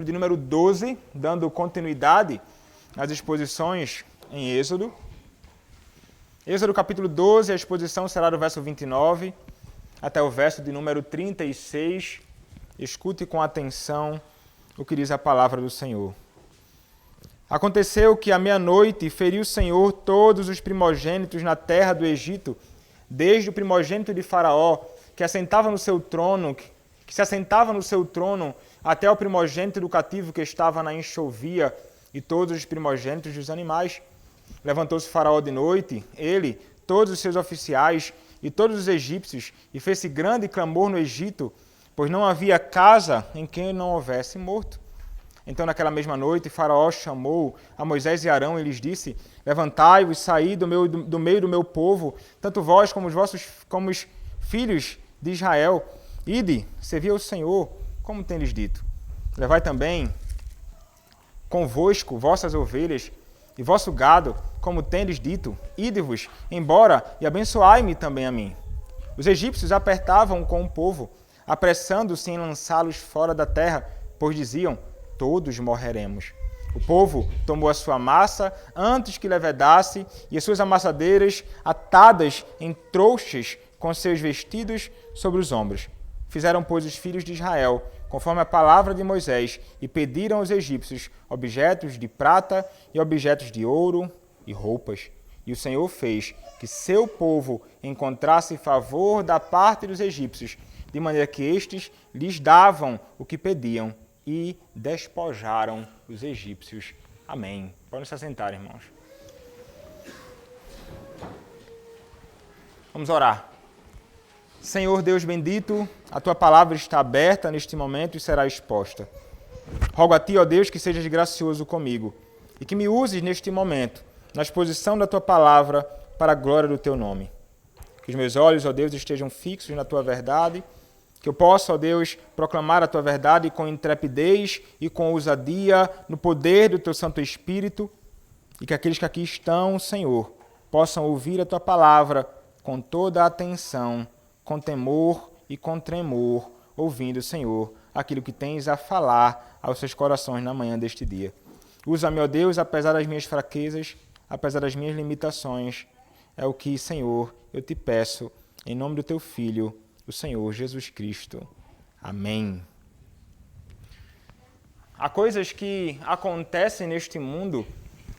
De número 12, dando continuidade às exposições em Êxodo. Êxodo capítulo 12, a exposição será do verso 29 até o verso de número 36. Escute com atenção o que diz a palavra do Senhor. Aconteceu que à meia-noite feriu o Senhor todos os primogênitos na terra do Egito, desde o primogênito de Faraó, que se assentava no seu trono, até o primogênito do cativo que estava na enxovia, e todos os primogênitos dos animais. Levantou-se Faraó de noite, ele, todos os seus oficiais e todos os egípcios, e fez-se grande clamor no Egito, pois não havia casa em que não houvesse morto. Então, naquela mesma noite, Faraó chamou a Moisés e Arão e lhes disse: Levantai-vos, saí do meio do meu povo, tanto vós como os filhos de Israel. Ide, servi ao Senhor, como tem lhes dito. Levai também convosco vossas ovelhas e vosso gado, como tem lhes dito. Ide-vos embora e abençoai-me também a mim. Os egípcios apertavam com o povo, apressando-se em lançá-los fora da terra, pois diziam: todos morreremos. O povo tomou a sua massa antes que levedasse, e as suas amassadeiras atadas em trouxas com seus vestidos sobre os ombros. Fizeram, pois, os filhos de Israel, conforme a palavra de Moisés, e pediram aos egípcios objetos de prata e objetos de ouro e roupas. E o Senhor fez que seu povo encontrasse favor da parte dos egípcios, de maneira que estes lhes davam o que pediam e despojaram os egípcios. Amém. Podem se assentar, irmãos. Vamos orar. Senhor Deus bendito, a Tua palavra está aberta neste momento e será exposta. Rogo a Ti, ó Deus, que sejas gracioso comigo e que me uses neste momento, na exposição da Tua palavra, para a glória do Teu nome. Que os meus olhos, ó Deus, estejam fixos na Tua verdade, que eu possa, ó Deus, proclamar a Tua verdade com intrepidez e com ousadia, no poder do Teu Santo Espírito, e que aqueles que aqui estão, Senhor, possam ouvir a Tua palavra com toda a atenção, com temor e com tremor, ouvindo, Senhor, aquilo que tens a falar aos seus corações na manhã deste dia. Usa-me, ó Deus, apesar das minhas fraquezas, apesar das minhas limitações. É o que, Senhor, eu te peço, em nome do Teu Filho, o Senhor Jesus Cristo. Amém. Há coisas que acontecem neste mundo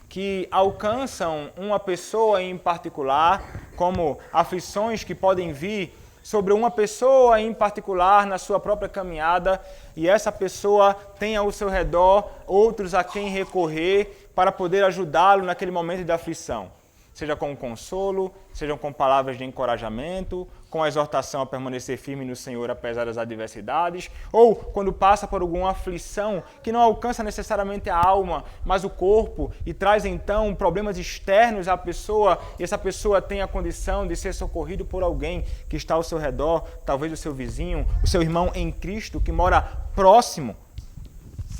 que alcançam uma pessoa em particular, como aflições que podem vir sobre uma pessoa em particular na sua própria caminhada, e essa pessoa tem ao seu redor outros a quem recorrer para poder ajudá-lo naquele momento de aflição. Seja com consolo, sejam com palavras de encorajamento, com a exortação a permanecer firme no Senhor apesar das adversidades, ou quando passa por alguma aflição que não alcança necessariamente a alma, mas o corpo, e traz então problemas externos à pessoa, e essa pessoa tem a condição de ser socorrido por alguém que está ao seu redor, talvez o seu vizinho, o seu irmão em Cristo que mora próximo.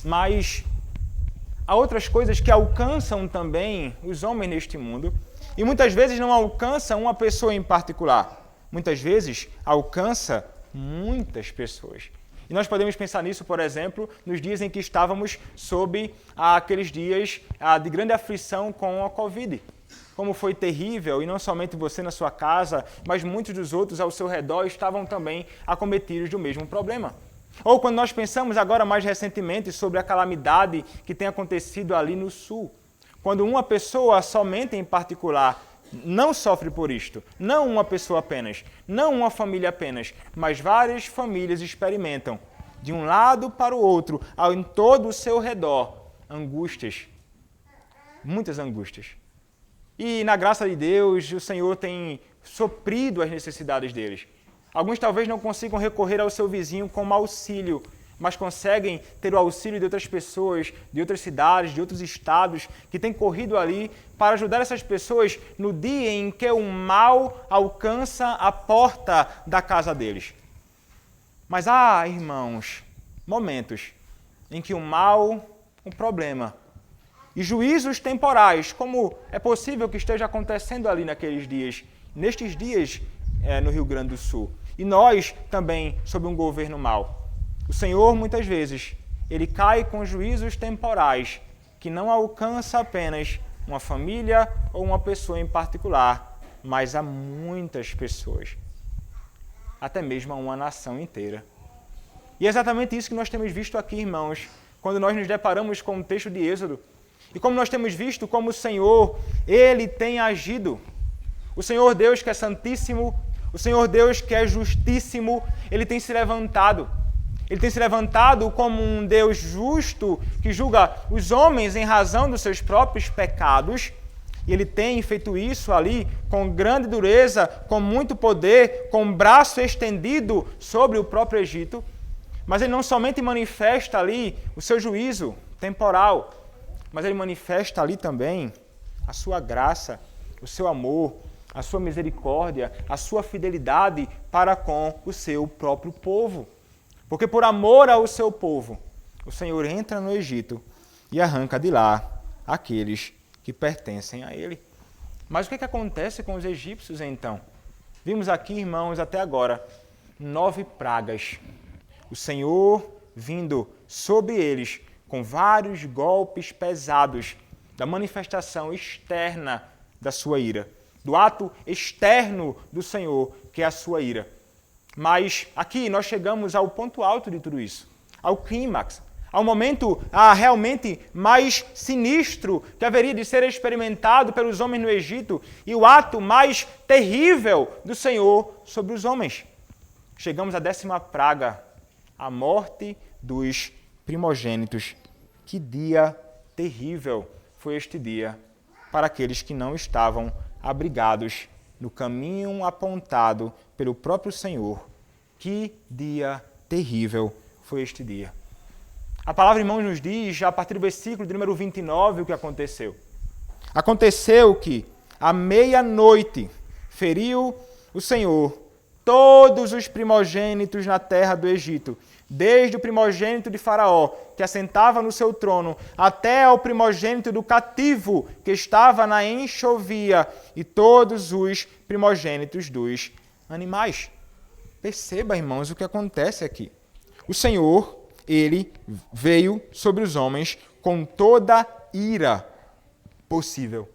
Mas há outras coisas que alcançam também os homens neste mundo, e muitas vezes não alcança uma pessoa em particular. Muitas vezes alcança muitas pessoas. E nós podemos pensar nisso, por exemplo, nos dias em que estávamos sob aqueles dias de grande aflição com a Covid. Como foi terrível, e não somente você na sua casa, mas muitos dos outros ao seu redor estavam também acometidos do mesmo problema. Ou quando nós pensamos agora mais recentemente sobre a calamidade que tem acontecido ali no sul. Quando uma pessoa somente em particular não sofre por isto, não uma pessoa apenas, não uma família apenas, mas várias famílias experimentam, de um lado para o outro, em todo o seu redor, angústias, muitas angústias. E na graça de Deus, o Senhor tem suprido as necessidades deles. Alguns talvez não consigam recorrer ao seu vizinho como auxílio, mas conseguem ter o auxílio de outras pessoas, de outras cidades, de outros estados, que têm corrido ali para ajudar essas pessoas no dia em que o mal alcança a porta da casa deles. Mas há, irmãos, momentos em que o mal, um problema, e juízos temporais, como é possível que esteja acontecendo ali naqueles dias, nestes dias no Rio Grande do Sul, e nós também sob um governo mau. O Senhor, muitas vezes, ele cai com juízos temporais que não alcança apenas uma família ou uma pessoa em particular, mas a muitas pessoas, até mesmo a uma nação inteira. E é exatamente isso que nós temos visto aqui, irmãos, quando nós nos deparamos com o texto de Êxodo. E como nós temos visto como o Senhor, Ele tem agido. O Senhor Deus que é santíssimo, o Senhor Deus que é justíssimo, Ele tem se levantado. Ele tem se levantado como um Deus justo que julga os homens em razão dos seus próprios pecados. E Ele tem feito isso ali com grande dureza, com muito poder, com o braço estendido sobre o próprio Egito. Mas Ele não somente manifesta ali o seu juízo temporal, mas Ele manifesta ali também a sua graça, o seu amor, a sua misericórdia, a sua fidelidade para com o seu próprio povo. Porque por amor ao seu povo, o Senhor entra no Egito e arranca de lá aqueles que pertencem a Ele. Mas o que acontece com os egípcios então? Vimos aqui, irmãos, até agora, 9 pragas. O Senhor vindo sobre eles com vários golpes pesados da manifestação externa da sua ira, do ato externo do Senhor, que é a sua ira. Mas aqui nós chegamos ao ponto alto de tudo isso, ao clímax, ao momento realmente mais sinistro que haveria de ser experimentado pelos homens no Egito e o ato mais terrível do Senhor sobre os homens. Chegamos à 10ª praga, a morte dos primogênitos. Que dia terrível foi este dia para aqueles que não estavam abrigados no caminho apontado pelo próprio Senhor. Que dia terrível foi este dia. A palavra, irmãos, nos diz, a partir do versículo de número 29, o que aconteceu. Aconteceu que, à meia-noite, feriu o Senhor todos os primogênitos na terra do Egito, desde o primogênito de Faraó, que assentava no seu trono, até ao primogênito do cativo, que estava na enxovia, e todos os primogênitos dos animais. Perceba, irmãos, o que acontece aqui. O Senhor, Ele veio sobre os homens com toda ira possível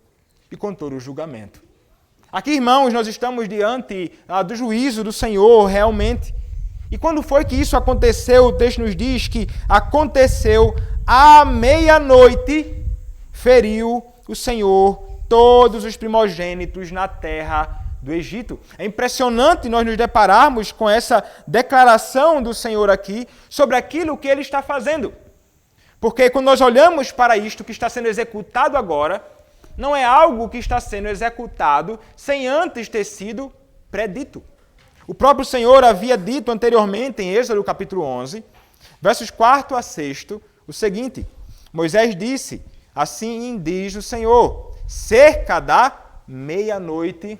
e com todo o julgamento. Aqui, irmãos, nós estamos diante do juízo do Senhor, realmente. E quando foi que isso aconteceu? O texto nos diz que aconteceu à meia-noite, feriu o Senhor todos os primogênitos na terra do Egito. É impressionante nós nos depararmos com essa declaração do Senhor aqui sobre aquilo que Ele está fazendo. Porque quando nós olhamos para isto que está sendo executado agora, não é algo que está sendo executado sem antes ter sido predito. O próprio Senhor havia dito anteriormente, em Êxodo capítulo 11, versos 4 a 6, o seguinte: Moisés disse, assim diz o Senhor, cerca da meia-noite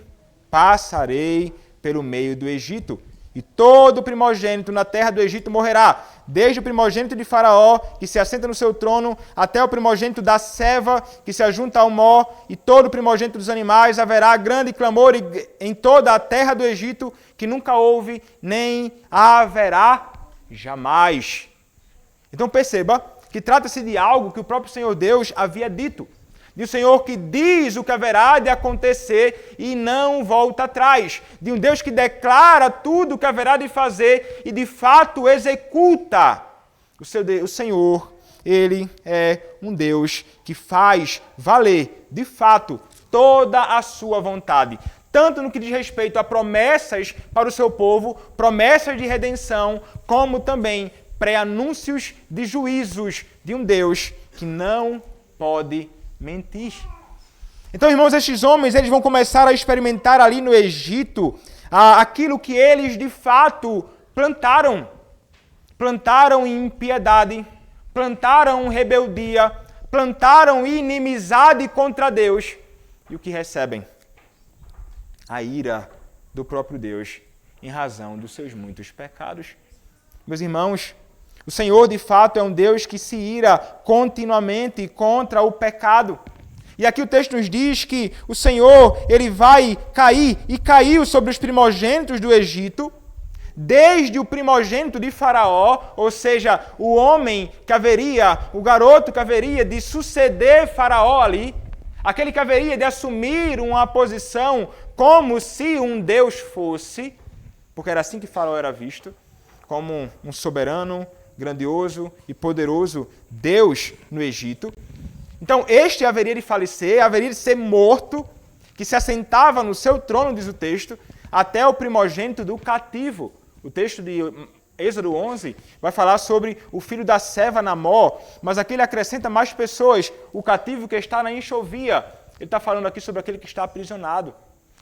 passarei pelo meio do Egito, e todo primogênito na terra do Egito morrerá, desde o primogênito de Faraó, que se assenta no seu trono, até o primogênito da ceva, que se ajunta ao mó, e todo o primogênito dos animais. Haverá grande clamor em toda a terra do Egito, que nunca houve, nem haverá jamais. Então perceba que trata-se de algo que o próprio Senhor Deus havia dito. De um Senhor que diz o que haverá de acontecer e não volta atrás. De um Deus que declara tudo o que haverá de fazer e de fato executa. O Senhor, Ele é um Deus que faz valer, de fato, toda a sua vontade. Tanto no que diz respeito a promessas para o seu povo, promessas de redenção, como também pré-anúncios de juízos de um Deus que não pode mentir. Então, irmãos, estes homens eles vão começar a experimentar ali no Egito aquilo que eles de fato plantaram. Plantaram impiedade, plantaram rebeldia, plantaram inimizade contra Deus. E o que recebem? A ira do próprio Deus em razão dos seus muitos pecados. Meus irmãos, o Senhor, de fato, é um Deus que se ira continuamente contra o pecado. E aqui o texto nos diz que o Senhor, Ele vai cair, e caiu sobre os primogênitos do Egito, desde o primogênito de Faraó, ou seja, o homem que haveria, o garoto que haveria de suceder Faraó ali, aquele que haveria de assumir uma posição como se um Deus fosse, porque era assim que Faraó era visto, como um soberano, grandioso e poderoso Deus no Egito. Então, este haveria de falecer, haveria de ser morto, que se assentava no seu trono, diz o texto, até o primogênito do cativo. O texto de Êxodo 11 vai falar sobre o filho da serva Namó, mas aqui ele acrescenta mais pessoas, o cativo que está na enxovia. Ele está falando aqui sobre aquele que está aprisionado,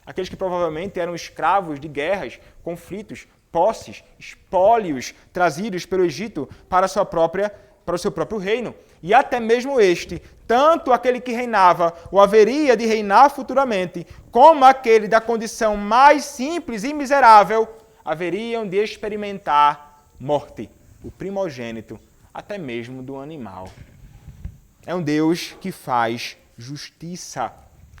aqueles que provavelmente eram escravos de guerras, conflitos, posses, espólios trazidos pelo Egito para o seu próprio reino. E até mesmo este, tanto aquele que reinava ou haveria de reinar futuramente, como aquele da condição mais simples e miserável, haveriam de experimentar morte, o primogênito, até mesmo do animal. É um Deus que faz justiça.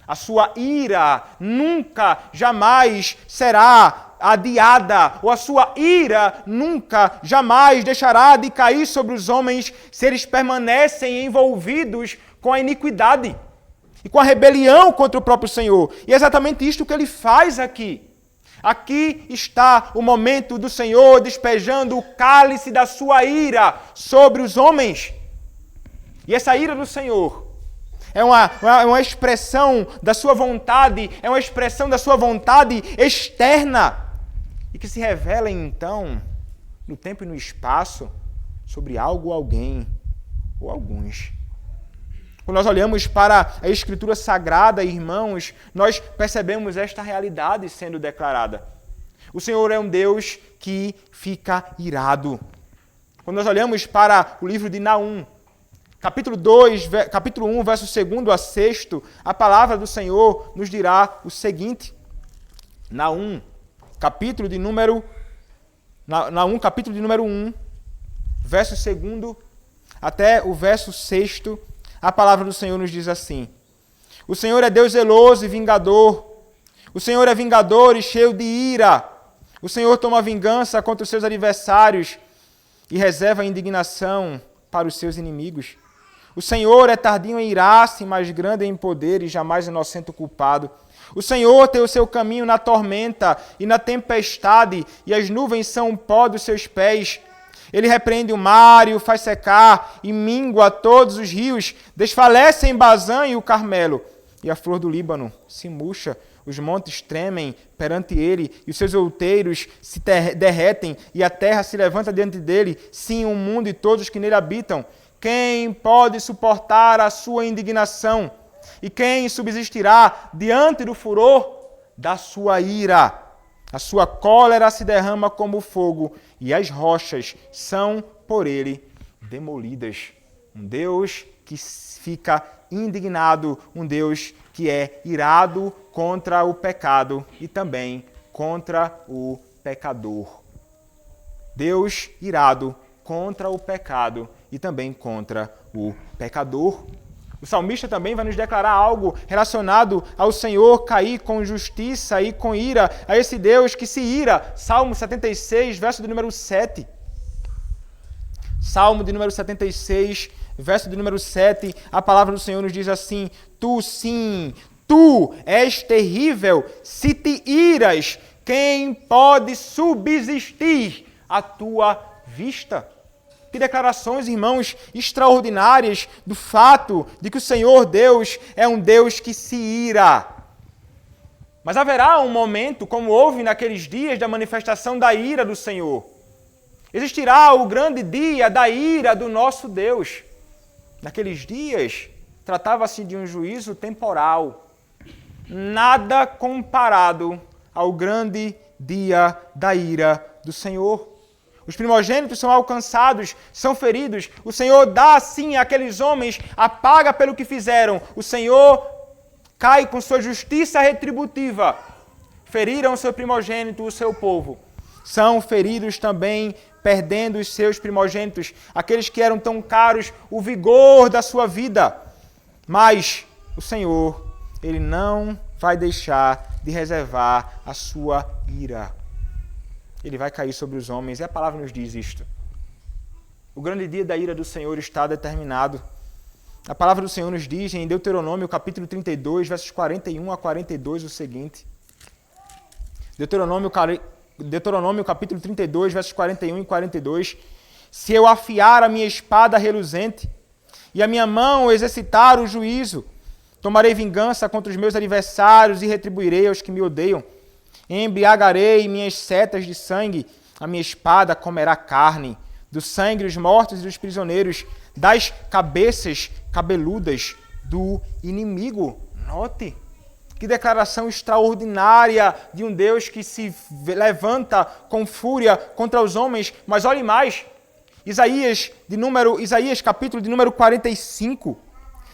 A sua ira nunca, jamais será adiada, ou a sua ira nunca, jamais deixará de cair sobre os homens se eles permanecem envolvidos com a iniquidade e com a rebelião contra o próprio Senhor. E é exatamente isto que ele faz aqui. Aqui está o momento do Senhor despejando o cálice da sua ira sobre os homens. E essa ira do Senhor é uma expressão da sua vontade, é uma expressão da sua vontade externa e que se revela, então, no tempo e no espaço, sobre algo, alguém ou alguns. Quando nós olhamos para a Escritura Sagrada, irmãos, nós percebemos esta realidade sendo declarada. O Senhor é um Deus que fica irado. Quando nós olhamos para o livro de Naum, capítulo 1, verso 2 a 6, a palavra do Senhor nos dirá o seguinte. Naum, capítulo de número 1, verso 2 até o verso 6, a palavra do Senhor nos diz assim: O Senhor é Deus zeloso e vingador. O Senhor é vingador e cheio de ira. O Senhor toma vingança contra os seus adversários e reserva a indignação para os seus inimigos. O Senhor é tardio em irar-se, mas grande em poder e jamais inocente o culpado. O Senhor tem o seu caminho na tormenta e na tempestade, e as nuvens são o pó dos seus pés. Ele repreende o mar e o faz secar, e mingua todos os rios. Desfalece em Bazã e o Carmelo, e a flor do Líbano se murcha. Os montes tremem perante ele, e os seus outeiros se derretem, e a terra se levanta diante dele, sim, o mundo e todos os que nele habitam. Quem pode suportar a sua indignação? E quem subsistirá diante do furor da sua ira? A sua cólera se derrama como fogo, e as rochas são por ele demolidas. Um Deus que fica indignado, um Deus que é irado contra o pecado e também contra o pecador. Deus irado contra o pecado e também contra o pecador. O salmista também vai nos declarar algo relacionado ao Senhor cair com justiça e com ira, a esse Deus que se ira. Salmo 76, verso de número 7. Salmo de número 76, verso de número 7, a palavra do Senhor nos diz assim: Tu sim, tu és terrível, se te iras, quem pode subsistir à tua vista? Que declarações, irmãos, extraordinárias do fato de que o Senhor Deus é um Deus que se ira. Mas haverá um momento, como houve naqueles dias da manifestação da ira do Senhor. Existirá o grande dia da ira do nosso Deus. Naqueles dias, tratava-se de um juízo temporal, nada comparado ao grande dia da ira do Senhor. Os primogênitos são alcançados, são feridos. O Senhor dá, sim, àqueles homens a paga pelo que fizeram. O Senhor cai com sua justiça retributiva. Feriram o seu primogênito, o seu povo. São feridos também, perdendo os seus primogênitos, aqueles que eram tão caros, o vigor da sua vida. Mas o Senhor, Ele não vai deixar de reservar a sua ira. ele vai cair sobre os homens. E a palavra nos diz isto. O grande dia da ira do Senhor está determinado. A palavra do Senhor nos diz em Deuteronômio, capítulo 32, versos 41 a 42, o seguinte. Deuteronômio, capítulo 32, versos 41 e 42. Se eu afiar a minha espada reluzente e a minha mão exercitar o juízo, tomarei vingança contra os meus adversários e retribuirei aos que me odeiam. Embriagarei minhas setas de sangue, a minha espada comerá carne, do sangue dos mortos e dos prisioneiros, das cabeças cabeludas do inimigo. Note que declaração extraordinária de um Deus que se levanta com fúria contra os homens. Mas olhe mais, Isaías capítulo de número 45,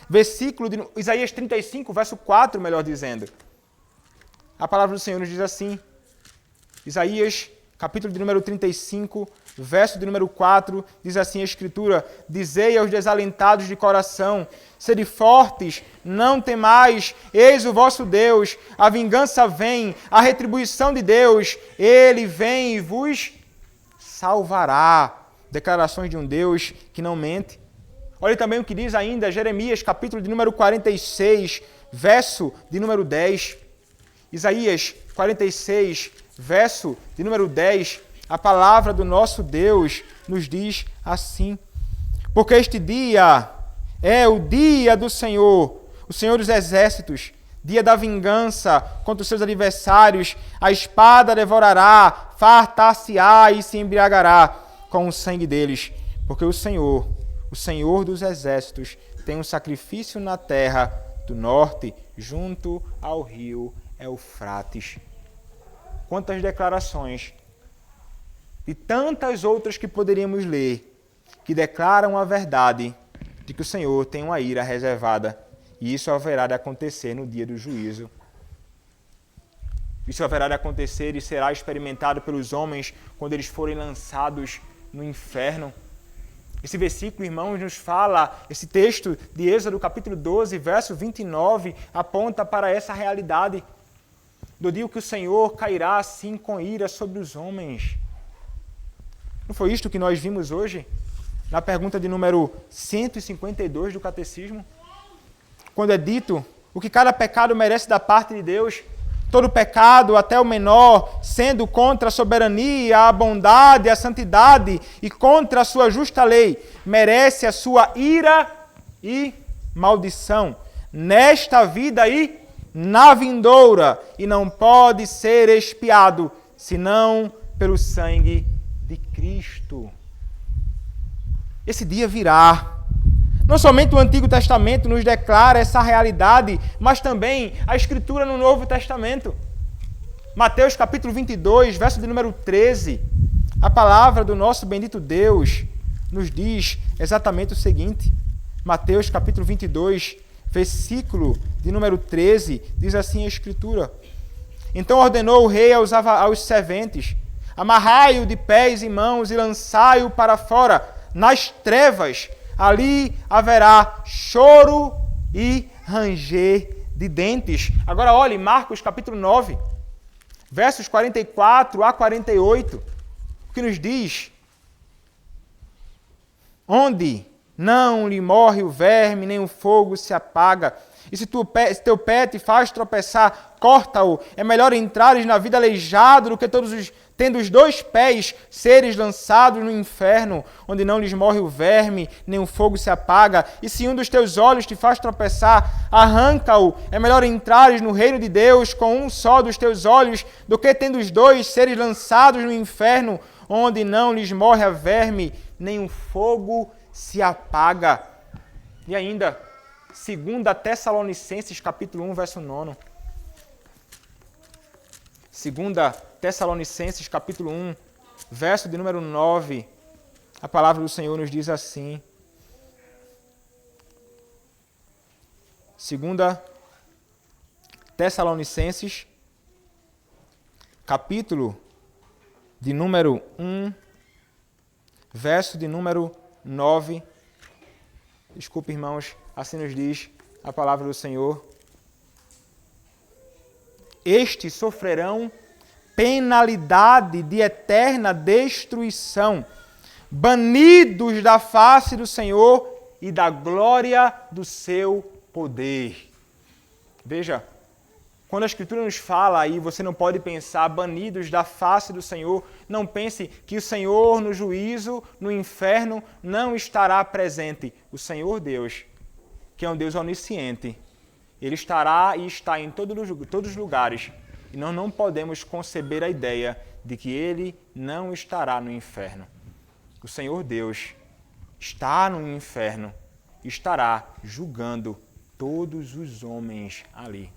versículo de Isaías 35, verso 4, melhor dizendo. A palavra do Senhor nos diz assim, Isaías capítulo de número 35, verso de número 4, diz assim a Escritura: Dizei aos desalentados de coração, sede fortes, não temais, eis o vosso Deus, a vingança vem, a retribuição de Deus, Ele vem e vos salvará. Declarações de um Deus que não mente. Olha também o que diz ainda Jeremias, capítulo de número 46, verso de número 10. Isaías 46, verso de número 10, a palavra do nosso Deus nos diz assim: Porque este dia é o dia do Senhor, o Senhor dos exércitos, dia da vingança contra os seus adversários, a espada devorará, fartar-se-á e se embriagará com o sangue deles, porque o Senhor dos exércitos, tem um sacrifício na terra do norte, junto ao rio Eufrates. Quantas declarações e tantas outras que poderíamos ler, que declaram a verdade de que o Senhor tem uma ira reservada, e isso haverá de acontecer no dia do juízo. Isso haverá de acontecer e será experimentado pelos homens quando eles forem lançados no inferno. Esse versículo, irmãos, nos fala, esse texto de Êxodo, capítulo 12, verso 29, aponta para essa realidade do dia que o Senhor cairá assim com ira sobre os homens. Não foi isto que nós vimos hoje? Na pergunta de número 152 do Catecismo? Quando é dito o que cada pecado merece da parte de Deus, todo pecado, até o menor, sendo contra a soberania, a bondade, a santidade e contra a sua justa lei, merece a sua ira e maldição nesta vida e na vindoura, e não pode ser expiado, senão pelo sangue de Cristo. Esse dia virá. Não somente o Antigo Testamento nos declara essa realidade, mas também a Escritura no Novo Testamento. Mateus capítulo 22, verso de número 13, a palavra do nosso bendito Deus nos diz exatamente o seguinte. Mateus capítulo 22, versículo de número 13, diz assim a Escritura: Então ordenou o rei aos serventes: Amarrai-o de pés e mãos e lançai-o para fora, nas trevas. Ali haverá choro e ranger de dentes. Agora olhe, Marcos capítulo 9, versos 44 a 48, o que nos diz: Onde não lhe morre o verme, nem o fogo se apaga. E se teu pé te faz tropeçar, corta-o. É melhor entrares na vida aleijado do que tendo os dois pés, seres lançados no inferno, onde não lhes morre o verme, nem o fogo se apaga. E se um dos teus olhos te faz tropeçar, arranca-o. É melhor entrares no reino de Deus com um só dos teus olhos, do que tendo os dois, seres lançados no inferno, onde não lhes morre a verme, nem o fogo se apaga. E ainda, 2 Tessalonicenses, capítulo 1, verso 9. 2 Tessalonicenses, capítulo 1, verso de número 9. A palavra do Senhor nos diz assim. 2 Tessalonicenses, capítulo de número 1, verso de número 9. Desculpe, irmãos, assim nos diz a palavra do Senhor. Estes sofrerão penalidade de eterna destruição, banidos da face do Senhor e da glória do seu poder. Veja, quando a Escritura nos fala aí, você não pode pensar banidos da face do Senhor, não pense que o Senhor no juízo, no inferno, não estará presente. O Senhor Deus, que é um Deus onisciente, Ele estará e está em todos os lugares. E nós não podemos conceber a ideia de que Ele não estará no inferno. O Senhor Deus está no inferno e estará julgando todos os homens ali.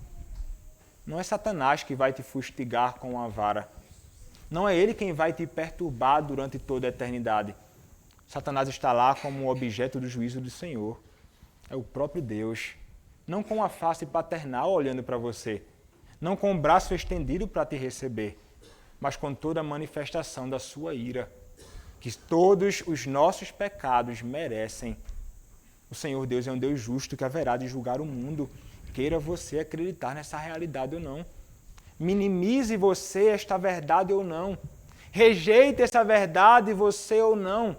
Não é Satanás que vai te fustigar com a vara. Não é ele quem vai te perturbar durante toda a eternidade. Satanás está lá como objeto do juízo do Senhor. É o próprio Deus. Não com a face paternal olhando para você. Não com o braço estendido para te receber. Mas com toda a manifestação da sua ira. Que todos os nossos pecados merecem. O Senhor Deus é um Deus justo que haverá de julgar o mundo. Queira você acreditar nessa realidade ou não. Minimize você esta verdade ou não. Rejeite essa verdade você ou não.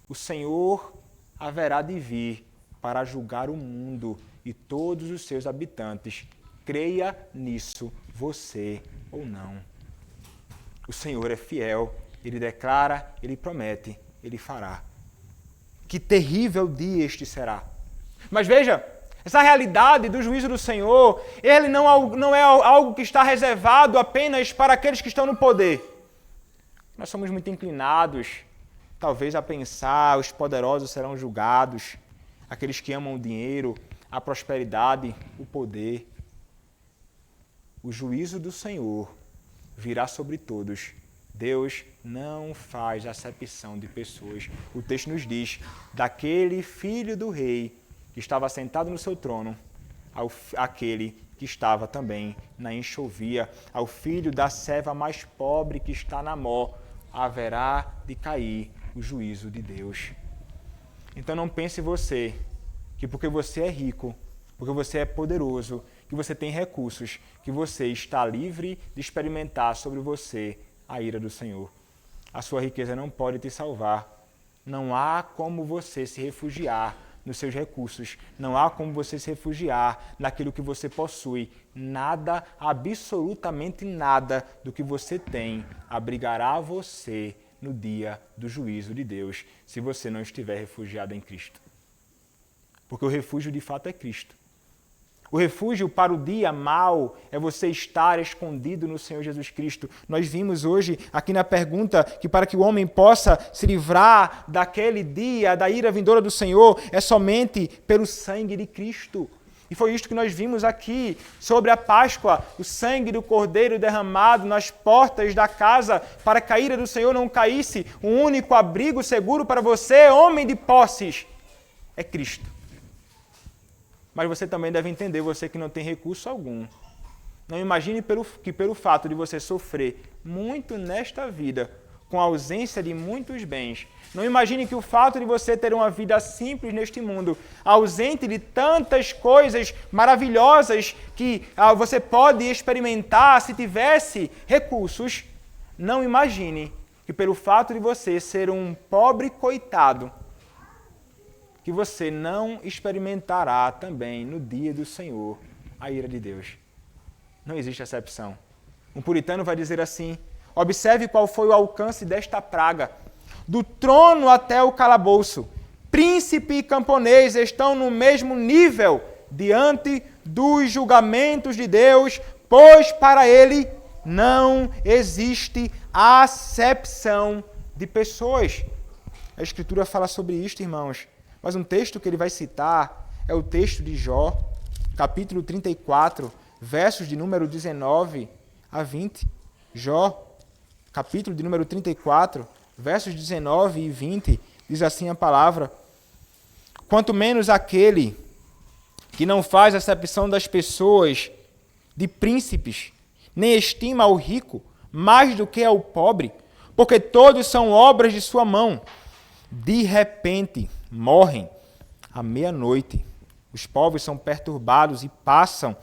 O Senhor haverá de vir para julgar o mundo e todos os seus habitantes. Creia nisso, você ou não. O Senhor é fiel, Ele declara, Ele promete, Ele fará. Que terrível dia este será. Mas veja, essa realidade do juízo do Senhor, ele não é algo que está reservado apenas para aqueles que estão no poder. Nós somos muito inclinados, talvez, a pensar, os poderosos serão julgados, aqueles que amam o dinheiro, a prosperidade, o poder. O juízo do Senhor virá sobre todos. Deus não faz acepção de pessoas. O texto nos diz, daquele filho do rei que estava sentado no seu trono, aquele que estava também na enxovia, ao filho da serva mais pobre que está na mó, haverá de cair o juízo de Deus. Então não pense você que porque você é rico, porque você é poderoso, que você tem recursos, que você está livre de experimentar sobre você a ira do Senhor. A sua riqueza não pode te salvar. Não há como você se refugiar nos seus recursos. Não há como você se refugiar naquilo que você possui. Nada, absolutamente nada do que você tem abrigará você no dia do juízo de Deus, se você não estiver refugiado em Cristo. Porque o refúgio de fato é Cristo. O refúgio para o dia mau é você estar escondido no Senhor Jesus Cristo. Nós vimos hoje aqui na pergunta que para que o homem possa se livrar daquele dia, da ira vindoura do Senhor, é somente pelo sangue de Cristo. E foi isto que nós vimos aqui sobre a Páscoa, o sangue do Cordeiro derramado nas portas da casa para que a ira do Senhor não caísse. O único abrigo seguro para você, homem de posses, é Cristo. Mas você também deve entender, você que não tem recurso algum. Não imagine que pelo fato de você sofrer muito nesta vida, com a ausência de muitos bens, não imagine que o fato de você ter uma vida simples neste mundo, ausente de tantas coisas maravilhosas que você pode experimentar se tivesse recursos, não imagine que pelo fato de você ser um pobre coitado, que você não experimentará também no dia do Senhor a ira de Deus. Não existe exceção. Um puritano vai dizer assim, observe qual foi o alcance desta praga. Do trono até o calabouço, príncipe e camponês estão no mesmo nível diante dos julgamentos de Deus, pois para ele não existe acepção de pessoas. A Escritura fala sobre isto, irmãos. Mas um texto que ele vai citar é o texto de Jó, capítulo 34, versos de número 19 a 20. Jó, capítulo de número 34, versos 19 e 20, diz assim a palavra: quanto menos aquele que não faz acepção das pessoas, de príncipes, nem estima ao rico mais do que ao pobre, porque todos são obras de sua mão. De repente morrem à meia-noite. Os povos são perturbados e passam,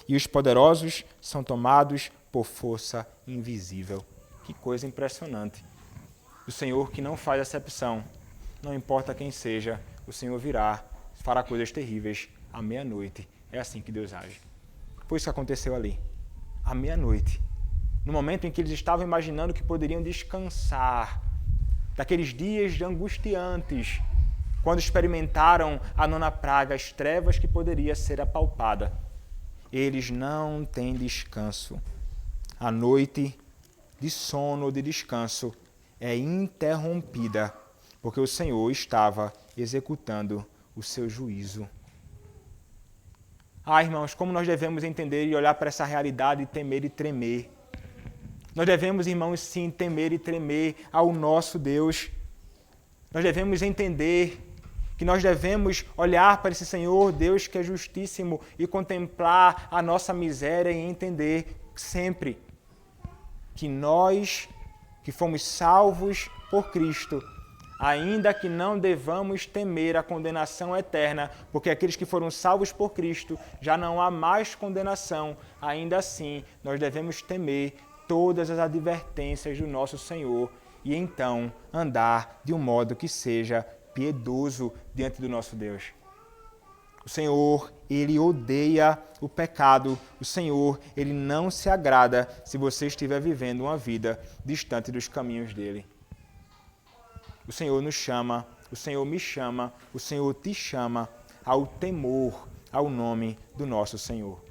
e os poderosos são tomados por força invisível. Que coisa impressionante. O Senhor que não faz acepção, não importa quem seja, o Senhor virá, fará coisas terríveis à meia-noite. É assim que Deus age. Foi isso que aconteceu ali, à meia-noite. No momento em que eles estavam imaginando que poderiam descansar daqueles dias angustiantes, quando experimentaram a nona praga, as trevas que poderia ser apalpada. Eles não têm descanso. A noite de sono ou de descanso é interrompida, porque o Senhor estava executando o seu juízo. Irmãos, como nós devemos entender e olhar para essa realidade e temer e tremer. Nós devemos, irmãos, sim, temer e tremer ao nosso Deus. Nós devemos entender que nós devemos olhar para esse Senhor, Deus que é justíssimo, e contemplar a nossa miséria e entender sempre que nós, que fomos salvos por Cristo, ainda que não devamos temer a condenação eterna, porque aqueles que foram salvos por Cristo já não há mais condenação, ainda assim nós devemos temer todas as advertências do nosso Senhor e então andar de um modo que seja piedoso diante do nosso Deus. O Senhor, Ele odeia o pecado. O Senhor, Ele não se agrada se você estiver vivendo uma vida distante dos caminhos dEle. O Senhor nos chama, o Senhor me chama, o Senhor te chama ao temor ao nome do nosso Senhor.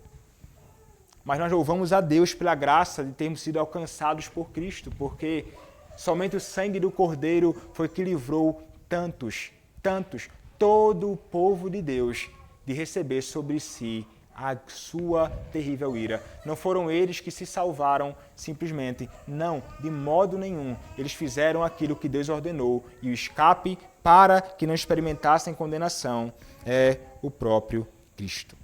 Mas nós louvamos a Deus pela graça de termos sido alcançados por Cristo, porque somente o sangue do Cordeiro foi que livrou tantos, todo o povo de Deus de receber sobre si a sua terrível ira. Não foram eles que se salvaram simplesmente, não, de modo nenhum. Eles fizeram aquilo que Deus ordenou e o escape para que não experimentassem condenação é o próprio Cristo.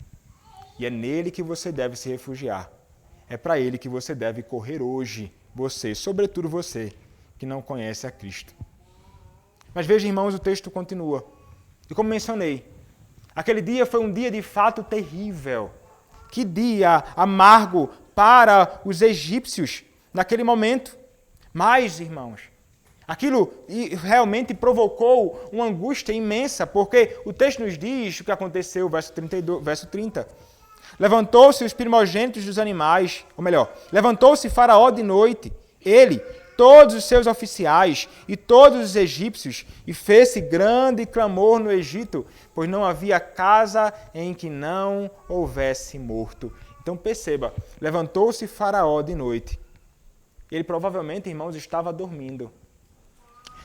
E é nele que você deve se refugiar. É para ele que você deve correr hoje, você, sobretudo você, que não conhece a Cristo. Mas veja, irmãos, o texto continua. E como mencionei, aquele dia foi um dia de fato terrível. Que dia amargo para os egípcios naquele momento. Mas, irmãos, aquilo realmente provocou uma angústia imensa, porque o texto nos diz o que aconteceu, verso 30. Levantou-se os primogênitos dos animais, ou melhor, levantou-se Faraó de noite, ele, todos os seus oficiais e todos os egípcios, e fez-se grande clamor no Egito, pois não havia casa em que não houvesse morto. Então perceba, levantou-se Faraó de noite. Ele provavelmente, irmãos, estava dormindo.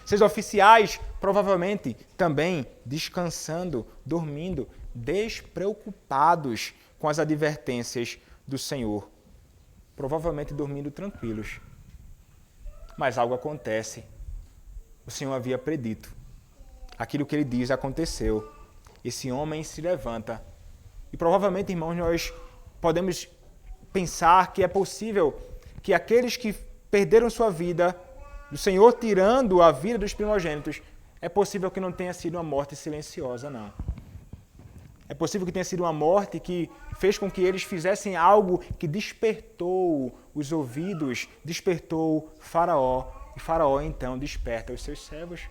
Seus oficiais provavelmente também descansando, dormindo, despreocupados com as advertências do Senhor. Provavelmente dormindo tranquilos. Mas algo acontece. O Senhor havia predito. Aquilo que ele diz aconteceu. Esse homem se levanta. E provavelmente, irmãos, nós podemos pensar que é possível que aqueles que perderam sua vida, do Senhor tirando a vida dos primogênitos, é possível que não tenha sido uma morte silenciosa, não. É possível que tenha sido uma morte que fez com que eles fizessem algo que despertou os ouvidos, despertou Faraó, e Faraó então desperta os seus servos.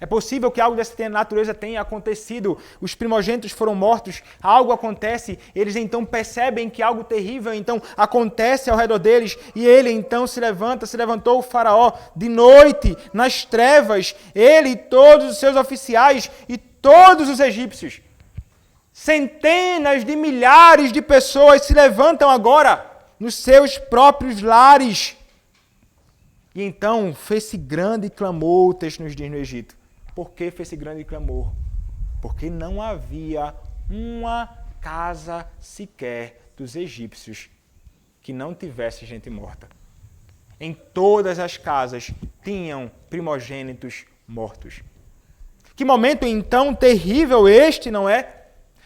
É possível que algo dessa natureza tenha acontecido, os primogênitos foram mortos, algo acontece, eles então percebem que algo terrível então acontece ao redor deles, e ele então se levantou o Faraó de noite, nas trevas, ele e todos os seus oficiais e todos os egípcios. Centenas de milhares de pessoas se levantam agora nos seus próprios lares. E então fez-se grande clamor, o texto nos diz no Egito. Por que fez-se grande clamor? Porque não havia uma casa sequer dos egípcios que não tivesse gente morta. Em todas as casas tinham primogênitos mortos. Que momento então terrível este, não é?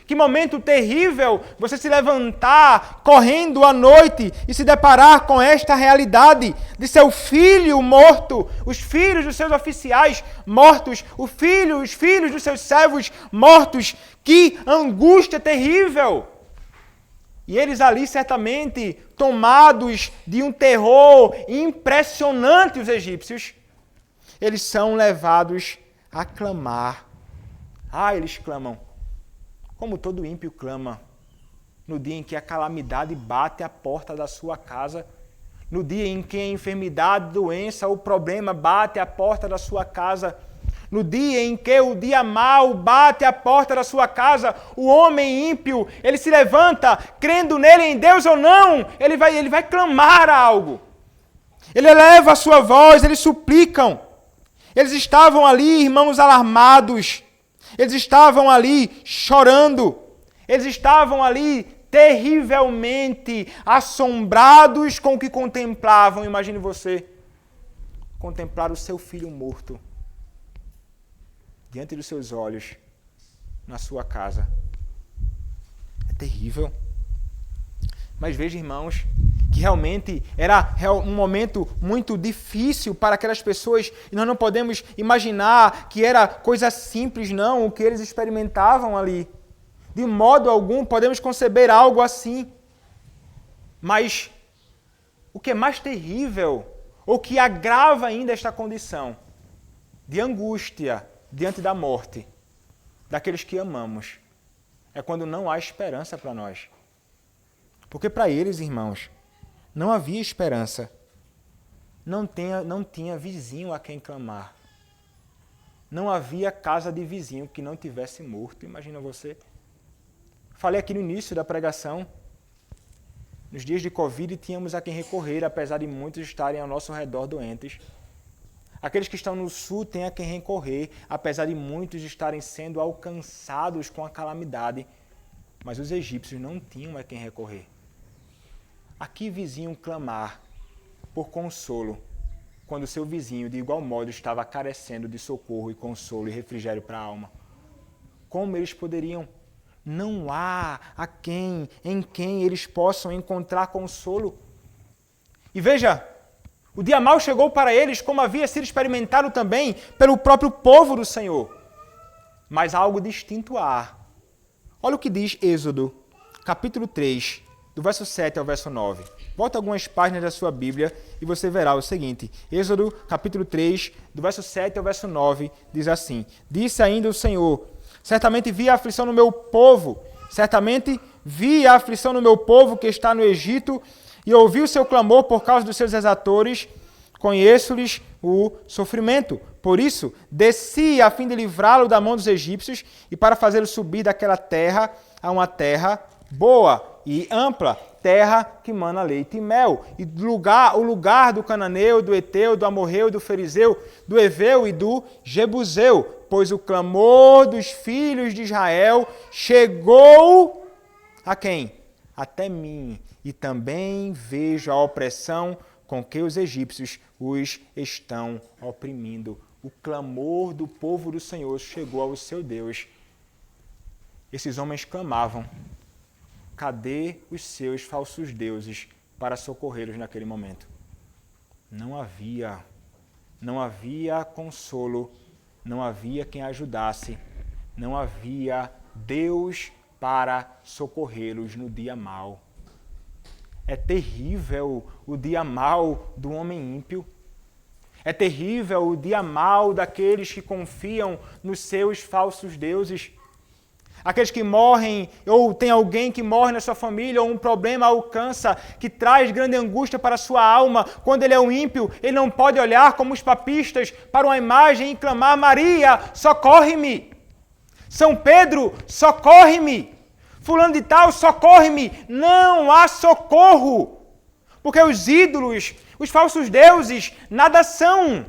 Que momento terrível você se levantar correndo à noite e se deparar com esta realidade de seu filho morto, os filhos dos seus oficiais mortos, os filhos dos seus servos mortos. Que angústia terrível! E eles ali, certamente, tomados de um terror impressionante, os egípcios, eles são levados a clamar. Eles clamam, como todo ímpio clama, no dia em que a calamidade bate à porta da sua casa, no dia em que a enfermidade, doença ou problema bate à porta da sua casa, no dia em que o dia mau bate à porta da sua casa, o homem ímpio, ele se levanta, crendo nele, em Deus ou não, ele vai clamar algo. Ele eleva a sua voz, eles suplicam. Eles estavam ali, irmãos, alarmados. Eles estavam ali chorando. Eles estavam ali terrivelmente assombrados com o que contemplavam. Imagine você contemplar o seu filho morto diante dos seus olhos, na sua casa. É terrível. Mas veja, irmãos, que realmente era um momento muito difícil para aquelas pessoas, e nós não podemos imaginar que era coisa simples, não, o que eles experimentavam ali. De modo algum podemos conceber algo assim. Mas o que é mais terrível, ou que agrava ainda esta condição de angústia diante da morte daqueles que amamos, é quando não há esperança para nós. Porque para eles, irmãos, não havia esperança. Não tinha vizinho a quem clamar. Não havia casa de vizinho que não tivesse morto. Imagina você. Falei aqui no início da pregação. Nos dias de Covid tínhamos a quem recorrer, apesar de muitos estarem ao nosso redor doentes. Aqueles que estão no sul têm a quem recorrer, apesar de muitos estarem sendo alcançados com a calamidade. Mas os egípcios não tinham a quem recorrer. A que vizinho clamar por consolo, quando seu vizinho, de igual modo, estava carecendo de socorro e consolo e refrigério para a alma? Como eles poderiam? Não há em quem eles possam encontrar consolo. E veja, o dia mau chegou para eles, como havia sido experimentado também pelo próprio povo do Senhor. Mas algo distinto há. Olha o que diz Êxodo, capítulo 3, do verso 7 ao verso 9. Volta algumas páginas da sua Bíblia e você verá o seguinte. Êxodo, capítulo 3, do verso 7 ao verso 9, diz assim: Disse ainda o Senhor, certamente vi a aflição no meu povo, certamente vi a aflição no meu povo que está no Egito, e ouvi o seu clamor por causa dos seus exatores, conheço-lhes o sofrimento. Por isso, desci a fim de livrá-lo da mão dos egípcios e para fazê-lo subir daquela terra a uma terra boa e ampla, terra que mana leite e mel, e o lugar do cananeu, do eteu, do amorreu, do ferizeu, do eveu e do jebuseu, pois o clamor dos filhos de Israel chegou a quem? Até mim, e também vejo a opressão com que os egípcios os estão oprimindo. O clamor do povo do Senhor chegou ao seu Deus. Esses homens clamavam: cadê os seus falsos deuses para socorrê-los naquele momento? Não havia consolo, não havia quem ajudasse, não havia Deus para socorrê-los no dia mau. É terrível o dia mau do homem ímpio. É terrível o dia mau daqueles que confiam nos seus falsos deuses. Aqueles que morrem, ou tem alguém que morre na sua família, ou um problema alcança, que traz grande angústia para a sua alma. Quando ele é um ímpio, ele não pode olhar como os papistas para uma imagem e clamar: Maria, socorre-me! São Pedro, socorre-me! Fulano de tal, socorre-me! Não há socorro! Porque os ídolos, os falsos deuses, nada são.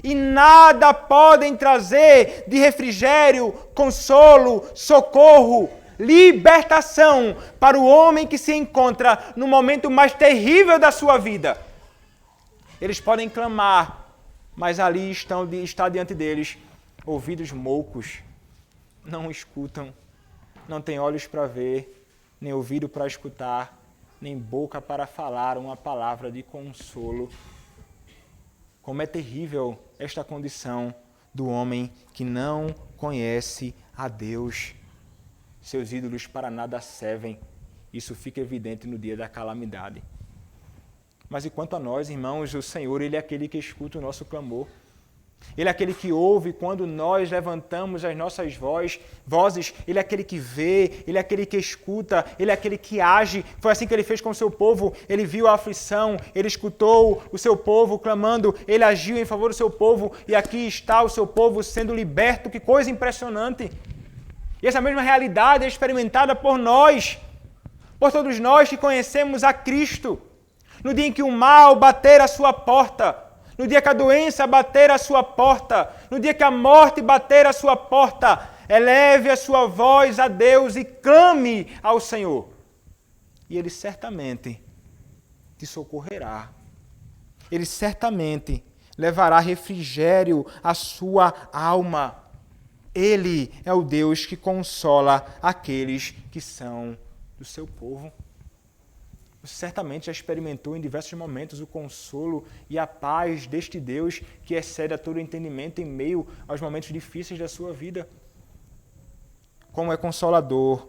E nada podem trazer de refrigério, consolo, socorro, libertação para o homem que se encontra no momento mais terrível da sua vida. Eles podem clamar, mas ali está diante deles ouvidos moucos, não escutam, não têm olhos para ver, nem ouvido para escutar, nem boca para falar uma palavra de consolo. Como é terrível esta condição do homem que não conhece a Deus. Seus ídolos para nada servem. isso fica evidente no dia da calamidade. Mas e quanto a nós, irmãos, o Senhor, Ele é aquele que escuta o nosso clamor. Ele é aquele que ouve quando nós levantamos as nossas vozes. Ele é aquele que vê, Ele é aquele que escuta, Ele é aquele que age. Foi assim que Ele fez com o seu povo. Ele viu a aflição, Ele escutou o seu povo clamando, Ele agiu em favor do seu povo e aqui está o seu povo sendo liberto. Que coisa impressionante! E essa mesma realidade é experimentada por nós, por todos nós que conhecemos a Cristo. No dia em que o mal bater à sua porta, no dia que a doença bater à sua porta, no dia que a morte bater à sua porta, eleve a sua voz a Deus e clame ao Senhor. E Ele certamente te socorrerá. Ele certamente levará refrigério à sua alma. Ele é o Deus que consola aqueles que são do seu povo. Você certamente já experimentou em diversos momentos o consolo e a paz deste Deus que excede a todo entendimento em meio aos momentos difíceis da sua vida. Como é consolador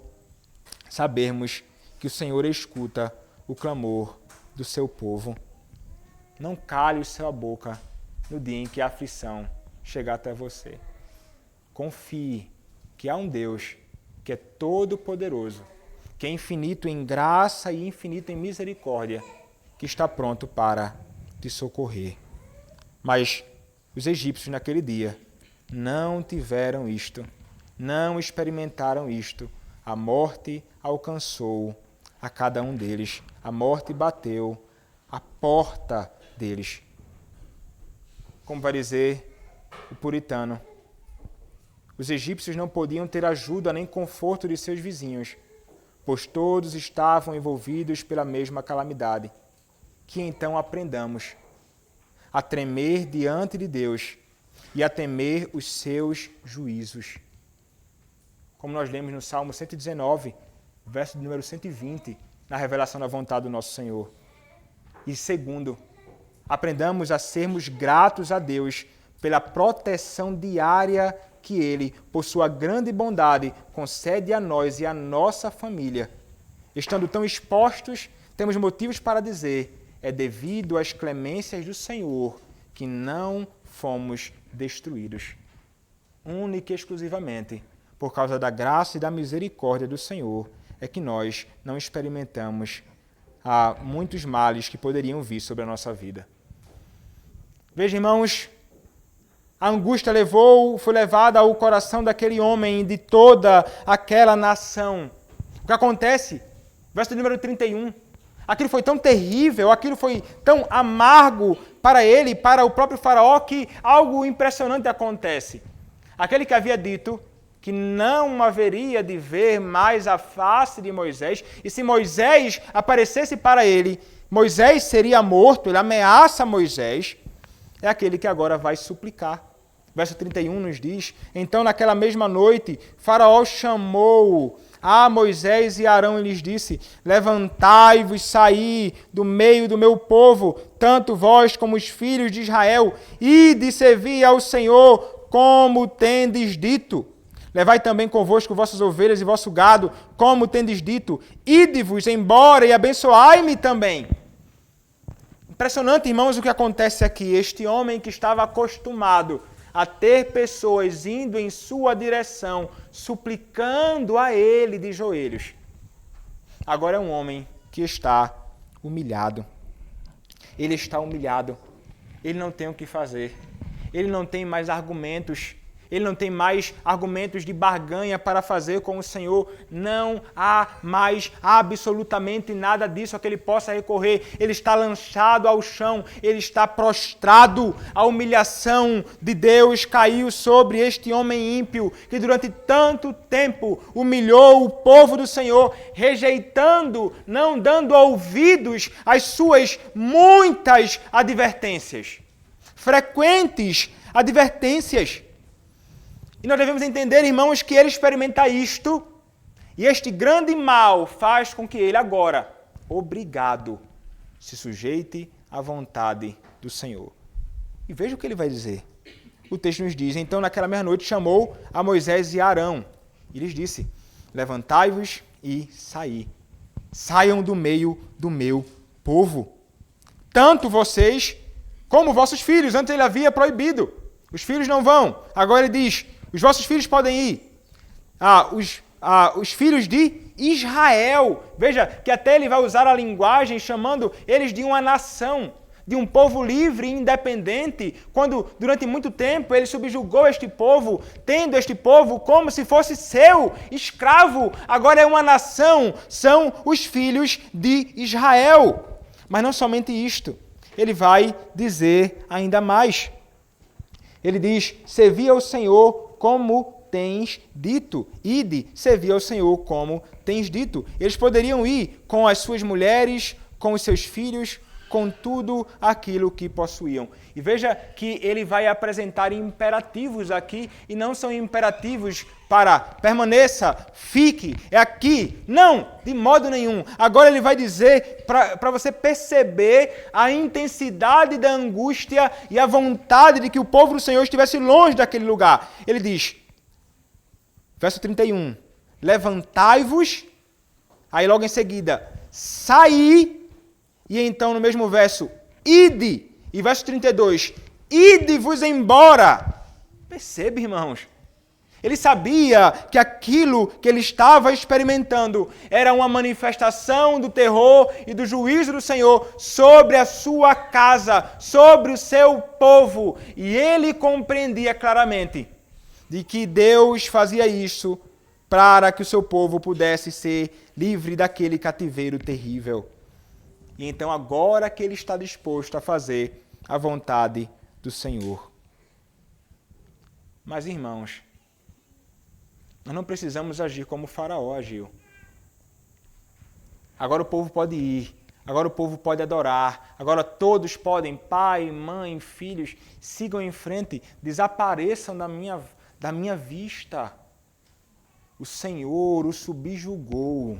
sabermos que o Senhor escuta o clamor do seu povo. Não cale sua boca no dia em que a aflição chegar até você. Confie que há um Deus que é todo-poderoso, que é infinito em graça e infinito em misericórdia, que está pronto para te socorrer. Mas os egípcios naquele dia não tiveram isto, não experimentaram isto. A morte alcançou a cada um deles. A morte bateu a porta deles. Como vai dizer o puritano, os egípcios não podiam ter ajuda nem conforto de seus vizinhos, pois todos estavam envolvidos pela mesma calamidade. Que então aprendamos a tremer diante de Deus e a temer os seus juízos. Como nós lemos no Salmo 119, verso número 120, na revelação da vontade do nosso Senhor. E segundo, aprendamos a sermos gratos a Deus pela proteção diária que Ele, por sua grande bondade, concede a nós e à nossa família. Estando tão expostos, temos motivos para dizer, é devido às clemências do Senhor que não fomos destruídos. Única e exclusivamente, por causa da graça e da misericórdia do Senhor, é que nós não experimentamos muitos males que poderiam vir sobre a nossa vida. Veja, irmãos, a angústia foi levada ao coração daquele homem e de toda aquela nação. O que acontece? Verso número 31. Aquilo foi tão terrível, aquilo foi tão amargo para ele, para o próprio faraó, que algo impressionante acontece. Aquele que havia dito que não haveria de ver mais a face de Moisés, e se Moisés aparecesse para ele, Moisés seria morto, ele ameaça Moisés, é aquele que agora vai suplicar. Verso 31 nos diz, então naquela mesma noite, Faraó chamou a Moisés e Arão e lhes disse, levantai-vos, saí do meio do meu povo, tanto vós como os filhos de Israel, ide servir ao Senhor, como tendes dito. Levai também convosco vossas ovelhas e vosso gado, como tendes dito, ide-vos embora e abençoai-me também. Impressionante, irmãos, o que acontece aqui. Este homem que estava acostumado a ter pessoas indo em sua direção, suplicando a ele de joelhos. Agora é um homem que está humilhado. Ele está humilhado. Ele não tem o que fazer. Ele não tem mais argumentos. Ele não tem mais argumentos de barganha para fazer com o Senhor. Não há mais absolutamente nada disso a que ele possa recorrer. Ele está lançado ao chão, ele está prostrado. A humilhação de Deus caiu sobre este homem ímpio, que durante tanto tempo humilhou o povo do Senhor, rejeitando, não dando ouvidos às suas muitas advertências. Frequentes advertências. E nós devemos entender, irmãos, que ele experimenta isto, e este grande mal faz com que ele agora, obrigado, se sujeite à vontade do Senhor. E veja o que ele vai dizer. O texto nos diz, então naquela mesma noite chamou a Moisés e a Arão, e lhes disse, levantai-vos e saí. saiam do meio do meu povo. Tanto vocês como vossos filhos. Antes ele havia proibido. Os filhos não vão. Agora ele diz, os vossos filhos podem ir. Os filhos de Israel. Veja que até ele vai usar a linguagem chamando eles de uma nação, de um povo livre e independente, quando durante muito tempo ele subjugou este povo, tendo este povo como se fosse seu escravo. Agora é uma nação, são os filhos de Israel. Mas não somente isto, ele vai dizer ainda mais. Ele diz, servi ao Senhor como tens dito. Ide, servi ao Senhor como tens dito. Eles poderiam ir com as suas mulheres, com os seus filhos, com tudo aquilo que possuíam. E veja que ele vai apresentar imperativos aqui, e não são imperativos para permaneça, fique, é aqui. Não, de modo nenhum. Agora ele vai dizer para você perceber a intensidade da angústia e a vontade de que o povo do Senhor estivesse longe daquele lugar. Ele diz, verso 31, levantai-vos, aí logo em seguida, saí. E então, no mesmo verso, ide. E verso 32, ide-vos embora. Percebe, irmãos? Ele sabia que aquilo que ele estava experimentando era uma manifestação do terror e do juízo do Senhor sobre a sua casa, sobre o seu povo. E ele compreendia claramente de que Deus fazia isso para que o seu povo pudesse ser livre daquele cativeiro terrível. E então agora que ele está disposto a fazer a vontade do Senhor. Mas, irmãos, nós não precisamos agir como o Faraó agiu. Agora o povo pode ir, agora o povo pode adorar, agora todos podem, pai, mãe, filhos, sigam em frente, desapareçam da minha vista. O Senhor o subjugou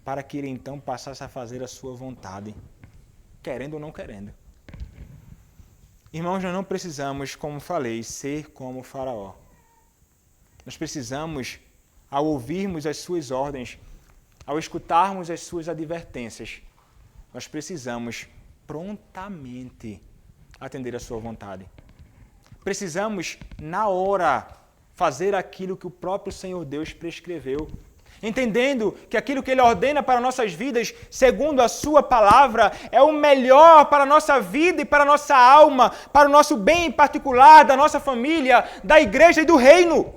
para que ele então passasse a fazer a sua vontade, querendo ou não querendo. Irmãos, nós não precisamos, como falei, ser como o Faraó. Nós precisamos, ao ouvirmos as suas ordens, ao escutarmos as suas advertências, nós precisamos prontamente atender a sua vontade. Precisamos, na hora, fazer aquilo que o próprio Senhor Deus prescreveu, entendendo que aquilo que Ele ordena para nossas vidas, segundo a Sua palavra, é o melhor para a nossa vida e para a nossa alma, para o nosso bem em particular, da nossa família, da igreja e do reino.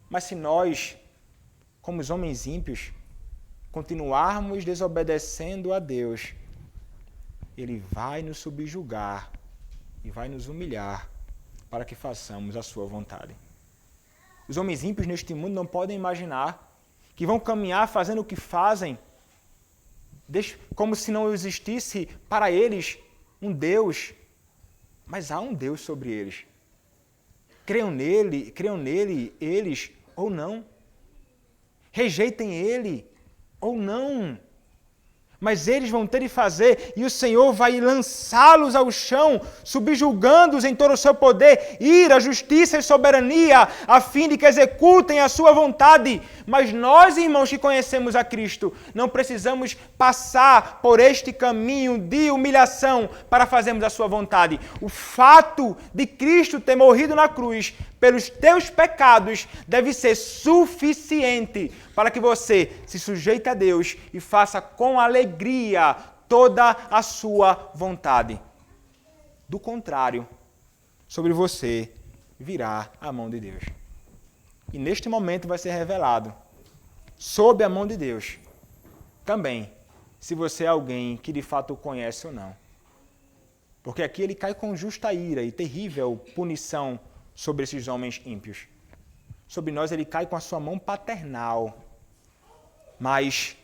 Mas se nós, como os homens ímpios, continuarmos desobedecendo a Deus, Ele vai nos subjugar e vai nos humilhar para que façamos a Sua vontade. Os homens ímpios neste mundo não podem imaginar que vão caminhar fazendo o que fazem, como se não existisse para eles um Deus. Mas há um Deus sobre eles. Creiam nele eles ou não. Rejeitem Ele ou não. Mas eles vão ter de fazer, e o Senhor vai lançá-los ao chão, subjugando-os em todo o seu poder, ira, justiça e soberania, a fim de que executem a sua vontade. Mas nós, irmãos que conhecemos a Cristo, não precisamos passar por este caminho de humilhação para fazermos a sua vontade. O fato de Cristo ter morrido na cruz pelos teus pecados deve ser suficiente para que você se sujeite a Deus e faça com alegria toda a sua vontade. Do contrário, sobre você virá a mão de Deus. E neste momento vai ser revelado, sob a mão de Deus, também, se você é alguém que de fato o conhece ou não. Porque aqui ele cai com justa ira e terrível punição sobre esses homens ímpios. Sobre nós ele cai com a sua mão paternal, mas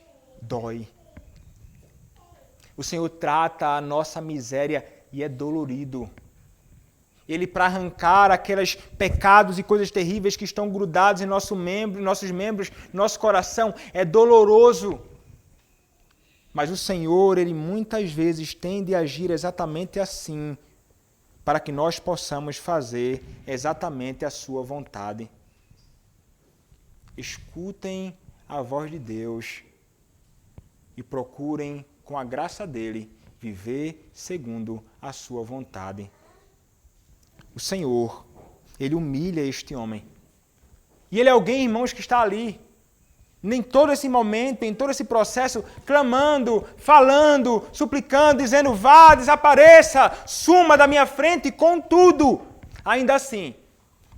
dói. O Senhor trata a nossa miséria e é dolorido. Ele, para arrancar aqueles pecados e coisas terríveis que estão grudados em nossos membros, nosso coração, é doloroso. Mas o Senhor, Ele muitas vezes tende a agir exatamente assim, para que nós possamos fazer exatamente a sua vontade. Escutem a voz de Deus e procurem, com a graça dele, viver segundo a sua vontade. O Senhor, ele humilha este homem. E ele é alguém, irmãos, que está ali, em todo esse momento, em todo esse processo, clamando, falando, suplicando, dizendo: vá, desapareça, suma da minha frente, contudo. Ainda assim,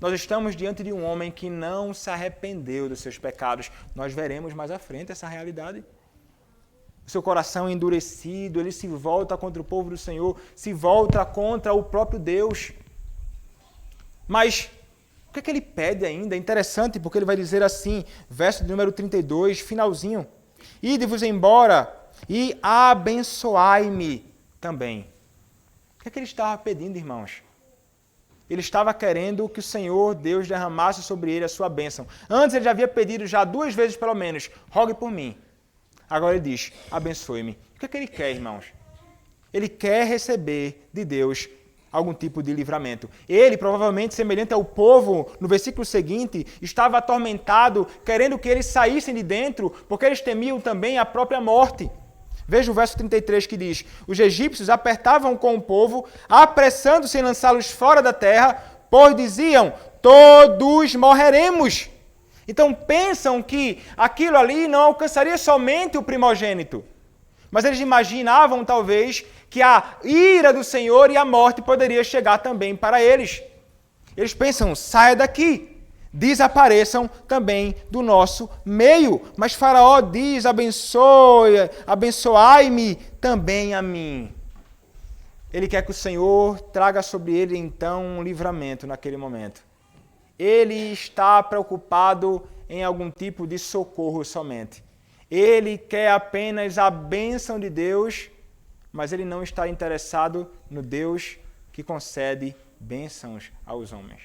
nós estamos diante de um homem que não se arrependeu dos seus pecados. Nós veremos mais à frente essa realidade. O seu coração é endurecido, ele se volta contra o povo do Senhor, se volta contra o próprio Deus. Mas o que ele pede ainda? É interessante, porque ele vai dizer assim, verso número 32, finalzinho: ide-vos embora e abençoai-me também. O que ele estava pedindo, irmãos? Ele estava querendo que o Senhor, Deus, derramasse sobre ele a sua bênção. Antes ele já havia pedido, já 2 vezes pelo menos: rogue por mim. Agora ele diz: abençoe-me. O que ele quer, irmãos? Ele quer receber de Deus algum tipo de livramento. Ele, provavelmente, semelhante ao povo, no versículo seguinte, estava atormentado, querendo que eles saíssem de dentro, porque eles temiam também a própria morte. Veja o verso 33 que diz: os egípcios apertavam com o povo, apressando-se em lançá-los fora da terra, pois diziam: todos morreremos. Então pensam que aquilo ali não alcançaria somente o primogênito, mas eles imaginavam, talvez, que a ira do Senhor e a morte poderia chegar também para eles. Eles pensam: saia daqui, desapareçam também do nosso meio. Mas Faraó diz: abençoai-me também a mim. Ele quer que o Senhor traga sobre ele, então, um livramento naquele momento. Ele está preocupado em algum tipo de socorro somente. Ele quer apenas a bênção de Deus, mas ele não está interessado no Deus que concede bênçãos aos homens.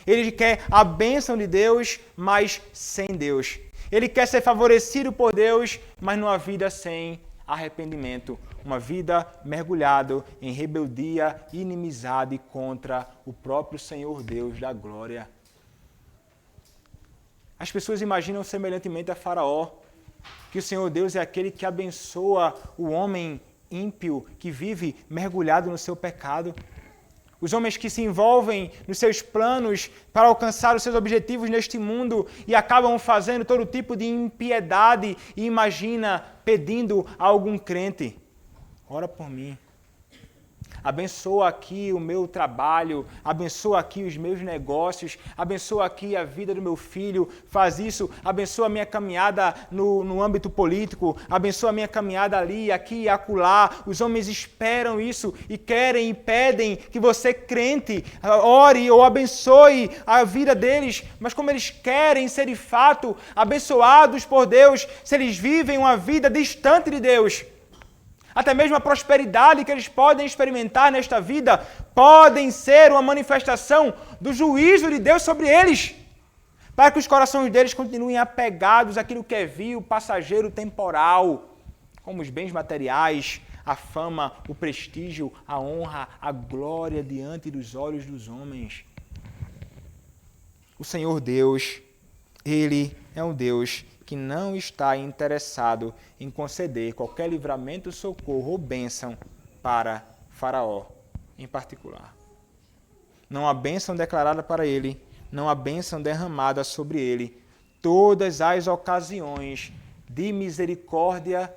Ele quer a bênção de Deus, mas sem Deus. Ele quer ser favorecido por Deus, mas numa vida sem arrependimento. Uma vida mergulhado em rebeldia e inimizade contra o próprio Senhor Deus da glória. As pessoas imaginam semelhantemente a Faraó, que o Senhor Deus é aquele que abençoa o homem ímpio que vive mergulhado no seu pecado. Os homens que se envolvem nos seus planos para alcançar os seus objetivos neste mundo e acabam fazendo todo tipo de impiedade e imagina pedindo a algum crente: ora por mim. Abençoa aqui o meu trabalho, abençoa aqui os meus negócios, abençoa aqui a vida do meu filho, faz isso, abençoa a minha caminhada no âmbito político, abençoa a minha caminhada ali, aqui e acolá. Os homens esperam isso e querem e pedem que você, crente, ore ou abençoe a vida deles, mas como eles querem ser de fato abençoados por Deus, se eles vivem uma vida distante de Deus, até mesmo a prosperidade que eles podem experimentar nesta vida podem ser uma manifestação do juízo de Deus sobre eles, para que os corações deles continuem apegados àquilo que é vil, passageiro, temporal, como os bens materiais, a fama, o prestígio, a honra, a glória diante dos olhos dos homens. O Senhor Deus, Ele é um Deus que não está interessado em conceder qualquer livramento, socorro ou bênção para Faraó em particular. Não há bênção declarada para ele, não há bênção derramada sobre ele. Todas as ocasiões de misericórdia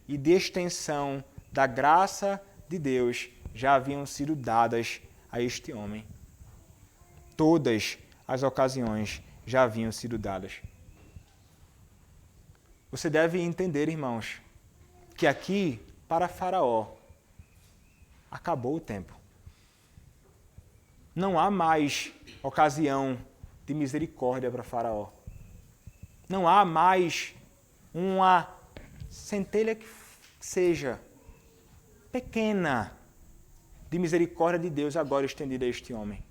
e de extensão da graça de Deus já haviam sido dadas a este homem. Todas as ocasiões já haviam sido dadas. Você deve entender, irmãos, que aqui, para Faraó, acabou o tempo. Não há mais ocasião de misericórdia para Faraó. Não há mais uma centelha que seja pequena de misericórdia de Deus agora estendida a este homem.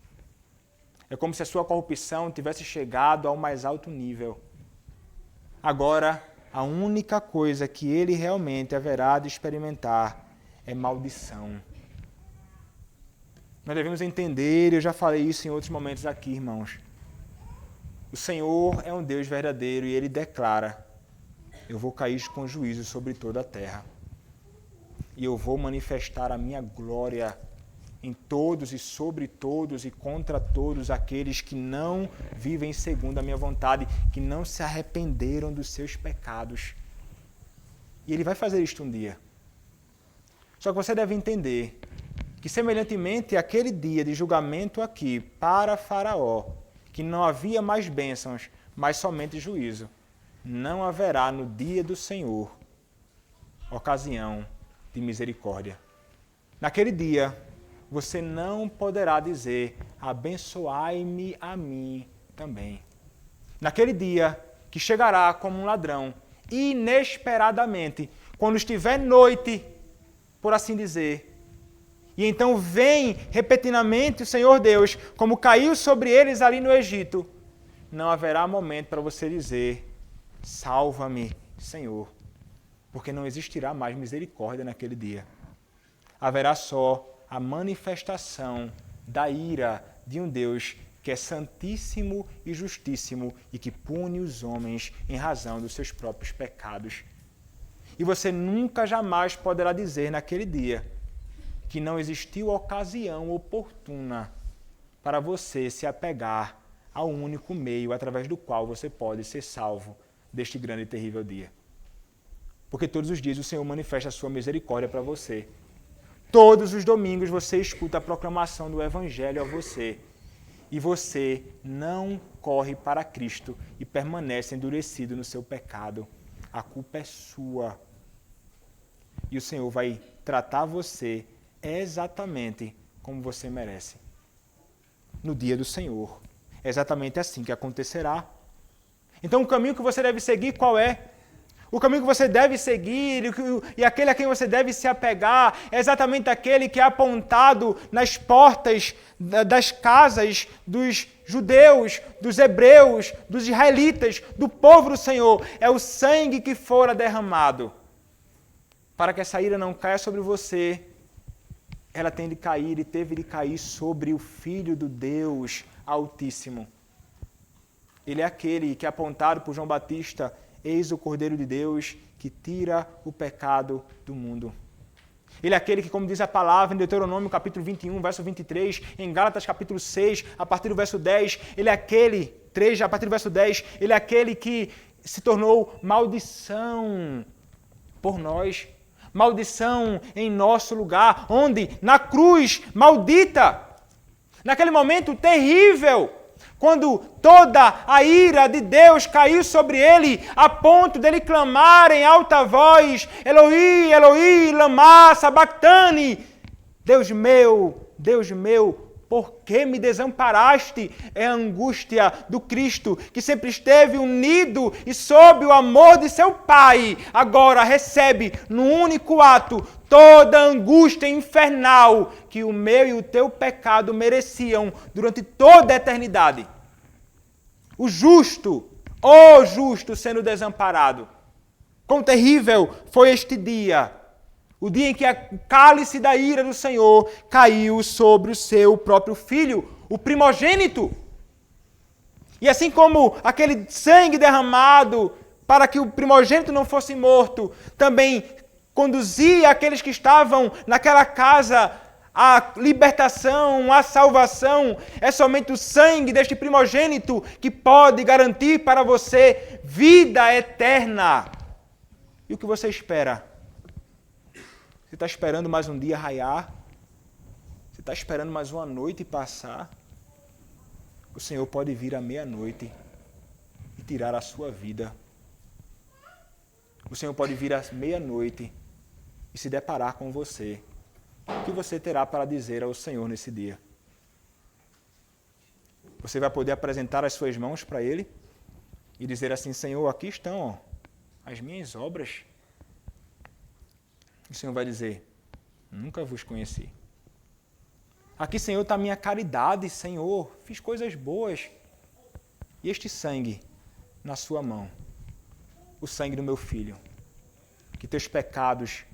É como se a sua corrupção tivesse chegado ao mais alto nível. Agora, a única coisa que ele realmente haverá de experimentar é maldição. Nós devemos entender, eu já falei isso em outros momentos aqui, irmãos. O Senhor é um Deus verdadeiro e Ele declara eu vou cair com juízo sobre toda a terra. E eu vou manifestar a minha glória em todos e sobre todos e contra todos aqueles que não vivem segundo a minha vontade, que não se arrependeram dos seus pecados. E ele vai fazer isto um dia. Só que você deve entender que, semelhantemente àquele dia de julgamento aqui para Faraó, que não havia mais bênçãos, mas somente juízo, não haverá no dia do Senhor ocasião de misericórdia. Naquele dia, você não poderá dizer, abençoai-me a mim também. Naquele dia, que chegará como um ladrão, inesperadamente, quando estiver noite, por assim dizer, e então vem repetidamente o Senhor Deus, como caiu sobre eles ali no Egito, não haverá momento para você dizer, salva-me, Senhor, porque não existirá mais misericórdia naquele dia. Haverá só a manifestação da ira de um Deus que é santíssimo e justíssimo e que pune os homens em razão dos seus próprios pecados. E você nunca jamais poderá dizer naquele dia que não existiu ocasião oportuna para você se apegar ao único meio através do qual você pode ser salvo deste grande e terrível dia. Porque todos os dias o Senhor manifesta a sua misericórdia para você. Todos os domingos você escuta a proclamação do Evangelho a você. E você não corre para Cristo e permanece endurecido no seu pecado. A culpa é sua. E o Senhor vai tratar você exatamente como você merece. No dia do Senhor. É exatamente assim que acontecerá. Então o caminho que você deve seguir, qual é? O caminho que você deve seguir e aquele a quem você deve se apegar é exatamente aquele que é apontado nas portas das casas dos judeus, dos hebreus, dos israelitas, do povo do Senhor. É o sangue que fora derramado. Para que essa ira não caia sobre você, ela tem de cair e teve de cair sobre o Filho do Deus Altíssimo. Ele é aquele que é apontado por João Batista, eis o Cordeiro de Deus que tira o pecado do mundo. Ele é aquele que, como diz a palavra em Deuteronômio capítulo 21, verso 23, em Gálatas capítulo 6, a partir do verso 10, ele é aquele, 3, a partir do verso 10, ele é aquele que se tornou maldição por nós. Maldição em nosso lugar, onde? Na cruz maldita, naquele momento terrível, quando toda a ira de Deus caiu sobre ele, a ponto dele clamar em alta voz, Eloi, Eloi, lama sabachthani, Deus meu, por que me desamparaste? É a angústia do Cristo, que sempre esteve unido e sob o amor de seu Pai, agora recebe no único ato toda a angústia infernal que o meu e o teu pecado mereciam durante toda a eternidade. O justo sendo desamparado. Quão terrível foi este dia! O dia em que o cálice da ira do Senhor caiu sobre o seu próprio filho, o primogênito. E assim como aquele sangue derramado para que o primogênito não fosse morto, também conduzia aqueles que estavam naquela casa à libertação, à salvação. É somente o sangue deste primogênito que pode garantir para você vida eterna. E o que você espera? Você está esperando mais um dia raiar? Você está esperando mais uma noite passar? O Senhor pode vir à meia-noite e tirar a sua vida. O Senhor pode vir à meia-noite e se deparar com você. O que você terá para dizer ao Senhor nesse dia? Você vai poder apresentar as suas mãos para Ele e dizer assim, Senhor, aqui estão as minhas obras. O Senhor vai dizer, nunca vos conheci. Aqui, Senhor, está a minha caridade, Senhor, fiz coisas boas. E este sangue na sua mão, o sangue do meu filho, que teus pecados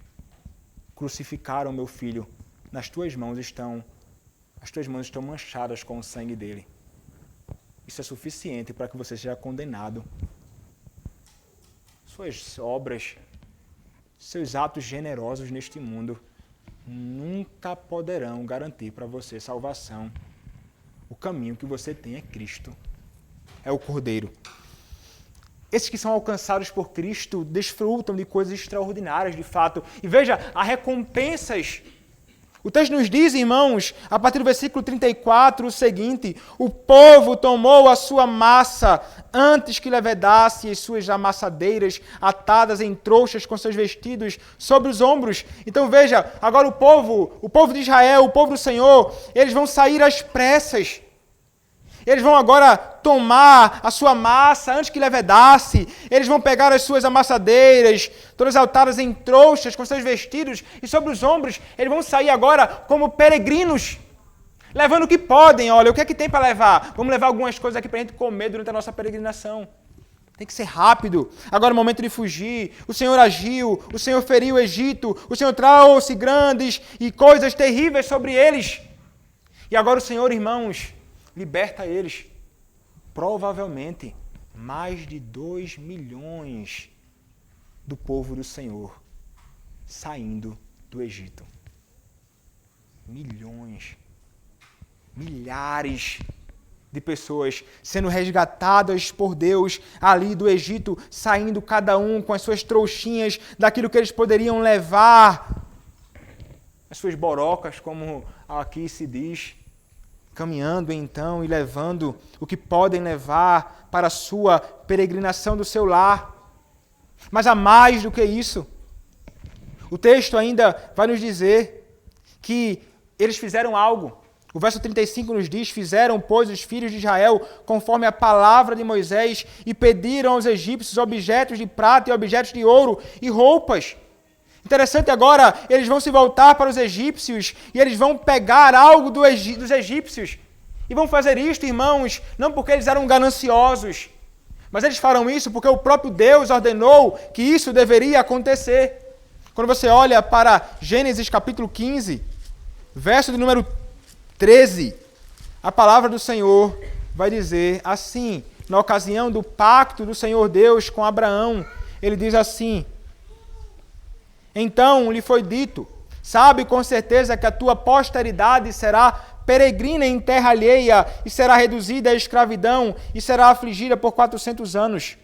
crucificaram meu filho, nas tuas mãos as tuas mãos estão manchadas com o sangue dele. Isso é suficiente para que você seja condenado. suas obras, seus atos generosos neste mundo nunca poderão garantir para você salvação. O caminho que você tem é Cristo, é o Cordeiro. Esses que são alcançados por Cristo desfrutam de coisas extraordinárias, de fato. E veja, há recompensas. O texto nos diz, irmãos, a partir do versículo 34, o seguinte: o povo tomou a sua massa antes que levedasse as suas amassadeiras atadas em trouxas com seus vestidos sobre os ombros. Então veja, agora o povo de Israel, o povo do Senhor, eles vão sair às pressas. Eles vão agora tomar a sua massa antes que levedasse. Eles vão pegar as suas amassadeiras, todas atadas em trouxas, com seus vestidos, e sobre os ombros, eles vão sair agora como peregrinos, levando o que podem. Olha, o que é que tem para levar? Vamos levar algumas coisas aqui para a gente comer durante a nossa peregrinação. Tem que ser rápido. Agora é o momento de fugir. O Senhor agiu, o Senhor feriu o Egito, o Senhor trouxe grandes e coisas terríveis sobre eles. E agora o Senhor, irmãos, liberta eles. Provavelmente, mais de 2 milhões do povo do Senhor saindo do Egito. Milhões. Milhares de pessoas sendo resgatadas por Deus ali do Egito, saindo cada um com as suas trouxinhas daquilo que eles poderiam levar, as suas borocas, como aqui se diz, caminhando então e levando o que podem levar para a sua peregrinação do seu lar. Mas há mais do que isso. O texto ainda vai nos dizer que eles fizeram algo. O verso 35 nos diz: fizeram, pois, os filhos de Israel conforme a palavra de Moisés e pediram aos egípcios objetos de prata e objetos de ouro e roupas. Interessante agora, eles vão se voltar para os egípcios e eles vão pegar algo dos egípcios. E vão fazer isto, irmãos, não porque eles eram gananciosos, mas eles farão isso porque o próprio Deus ordenou que isso deveria acontecer. Quando você olha para Gênesis capítulo 15, verso de número 13, a palavra do Senhor vai dizer assim, na ocasião do pacto do Senhor Deus com Abraão, ele diz assim: então lhe foi dito, sabe com certeza que a tua posteridade será peregrina em terra alheia e será reduzida à escravidão e será afligida por 400 anos.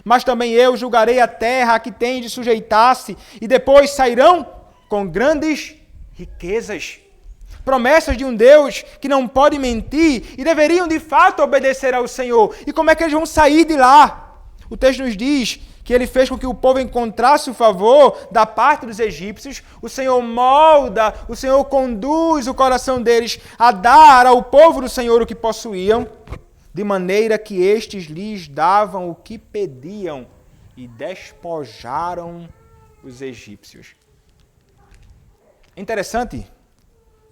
Mas também eu julgarei a terra a que tem de sujeitar-se e depois sairão com grandes riquezas. Promessas de um Deus que não pode mentir e deveriam de fato obedecer ao Senhor. E como é que eles vão sair de lá? O texto nos diz que ele fez com que o povo encontrasse o favor da parte dos egípcios. O Senhor molda, o Senhor conduz o coração deles a dar ao povo do Senhor o que possuíam, de maneira que estes lhes davam o que pediam e despojaram os egípcios. Interessante,